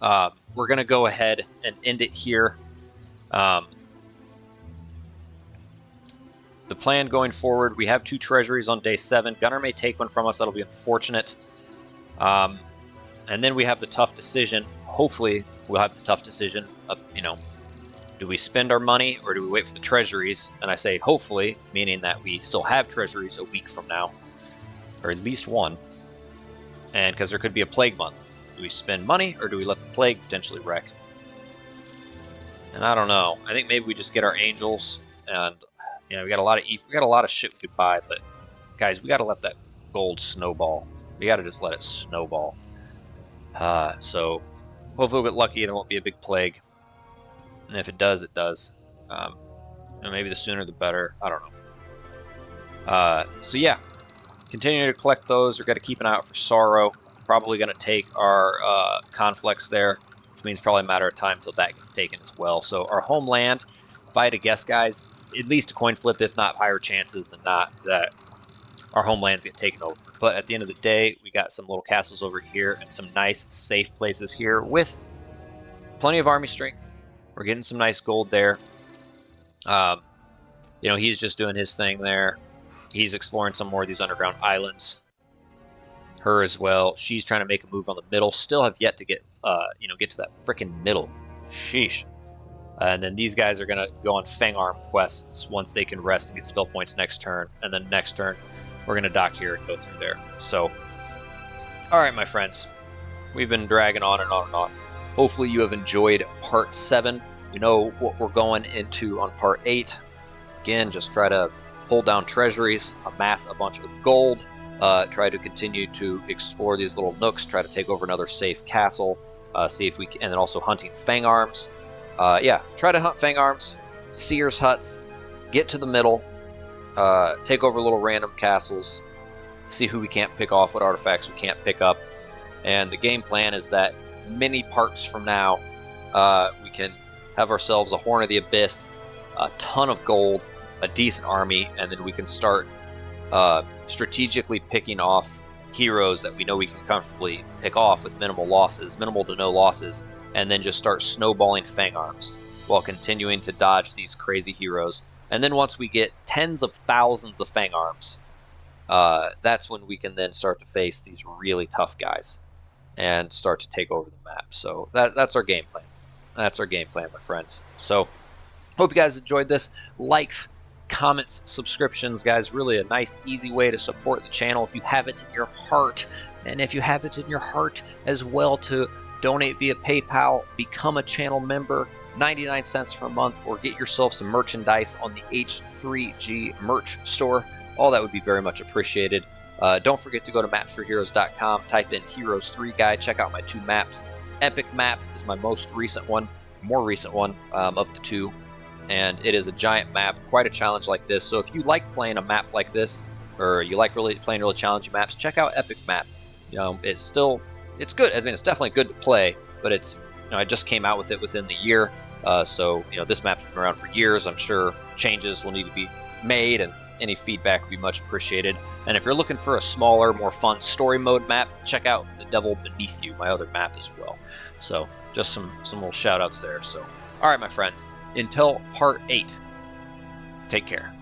We're going to go ahead and end it here. The plan going forward, we have 2 treasuries on day 7. Gunner may take one from us. That'll be unfortunate. And then we have the tough decision. Hopefully, we'll have the tough decision of, you know, do we spend our money or do we wait for the treasuries? And I say hopefully, meaning that we still have treasuries a week from now, or at least one. And because there could be a plague month. Do we spend money or do we let the plague potentially wreck? And I don't know. I think maybe we just get our angels, and you know, we got a lot of shit we could buy, but guys, we got to let that gold snowball. We got to just let it snowball. So hopefully we'll get lucky and there won't be a big plague. And if it does, it does. And maybe the sooner the better. I don't know. So yeah, continue to collect those. We've got to keep an eye out for Sorrow. Probably going to take our conflicts there, which means probably a matter of time until that gets taken as well. So our homeland, if I had to guess, guys, at least a coin flip, if not higher chances than not, that our homelands get taken over. But at the end of the day, we got some little castles over here and some nice, safe places here with plenty of army strength. We're getting some nice gold there. You know, he's just doing his thing there. He's exploring some more of these underground islands. Her as well. She's trying to make a move on the middle. Still have yet to get, you know, get to that freaking middle. Sheesh. And then these guys are going to go on Fang Arm quests once they can rest and get spell points next turn. And then next turn, we're going to dock here and go through there. So, all right, my friends. We've been dragging on and on and on. Hopefully you have enjoyed part 7. We know what we're going into on part 8. Again, just try to hold down treasuries, amass a bunch of gold, try to continue to explore these little nooks, try to take over another safe castle, see if we can, and then also hunting Fang Arms. Yeah, try to hunt Fang Arms, Seer's Huts, get to the middle, take over little random castles, see who we can't pick off, what artifacts we can't pick up. And the game plan is that many parts from now, we can have ourselves a Horn of the Abyss, a ton of gold, a decent army, and then we can start strategically picking off heroes that we know we can comfortably pick off with minimal to no losses, and then just start snowballing Fang Arms while continuing to dodge these crazy heroes. And then once we get tens of thousands of Fang Arms, that's when we can then start to face these really tough guys and start to take over the map. So that's our game plan. That's our game plan, my friends. So hope you guys enjoyed this. Likes, comments, subscriptions, guys. Really a nice, easy way to support the channel if you have it in your heart. And if you have it in your heart as well to donate via PayPal, become a channel member, 99 cents per month, or get yourself some merchandise on the H3G merch store. All that would be very much appreciated. Don't forget to go to mapsforheroes.com, type in Heroes 3 Guide, check out my 2 maps. Epic Map is my more recent one of the 2, and it is a giant map, quite a challenge like this. So if you like playing a map like this, or you like playing really challenging maps, check out Epic Map. You know, it's good. I mean, it's definitely good to play, but it's, you know, I just came out with it within the year, so you know, this map's been around for years. I'm sure changes will need to be made, and any feedback would be much appreciated. And if you're looking for a smaller, more fun story mode map, check out The Devil Beneath You, my other map as well. So just some little shout outs there. So all right, my friends, until part 8, take care.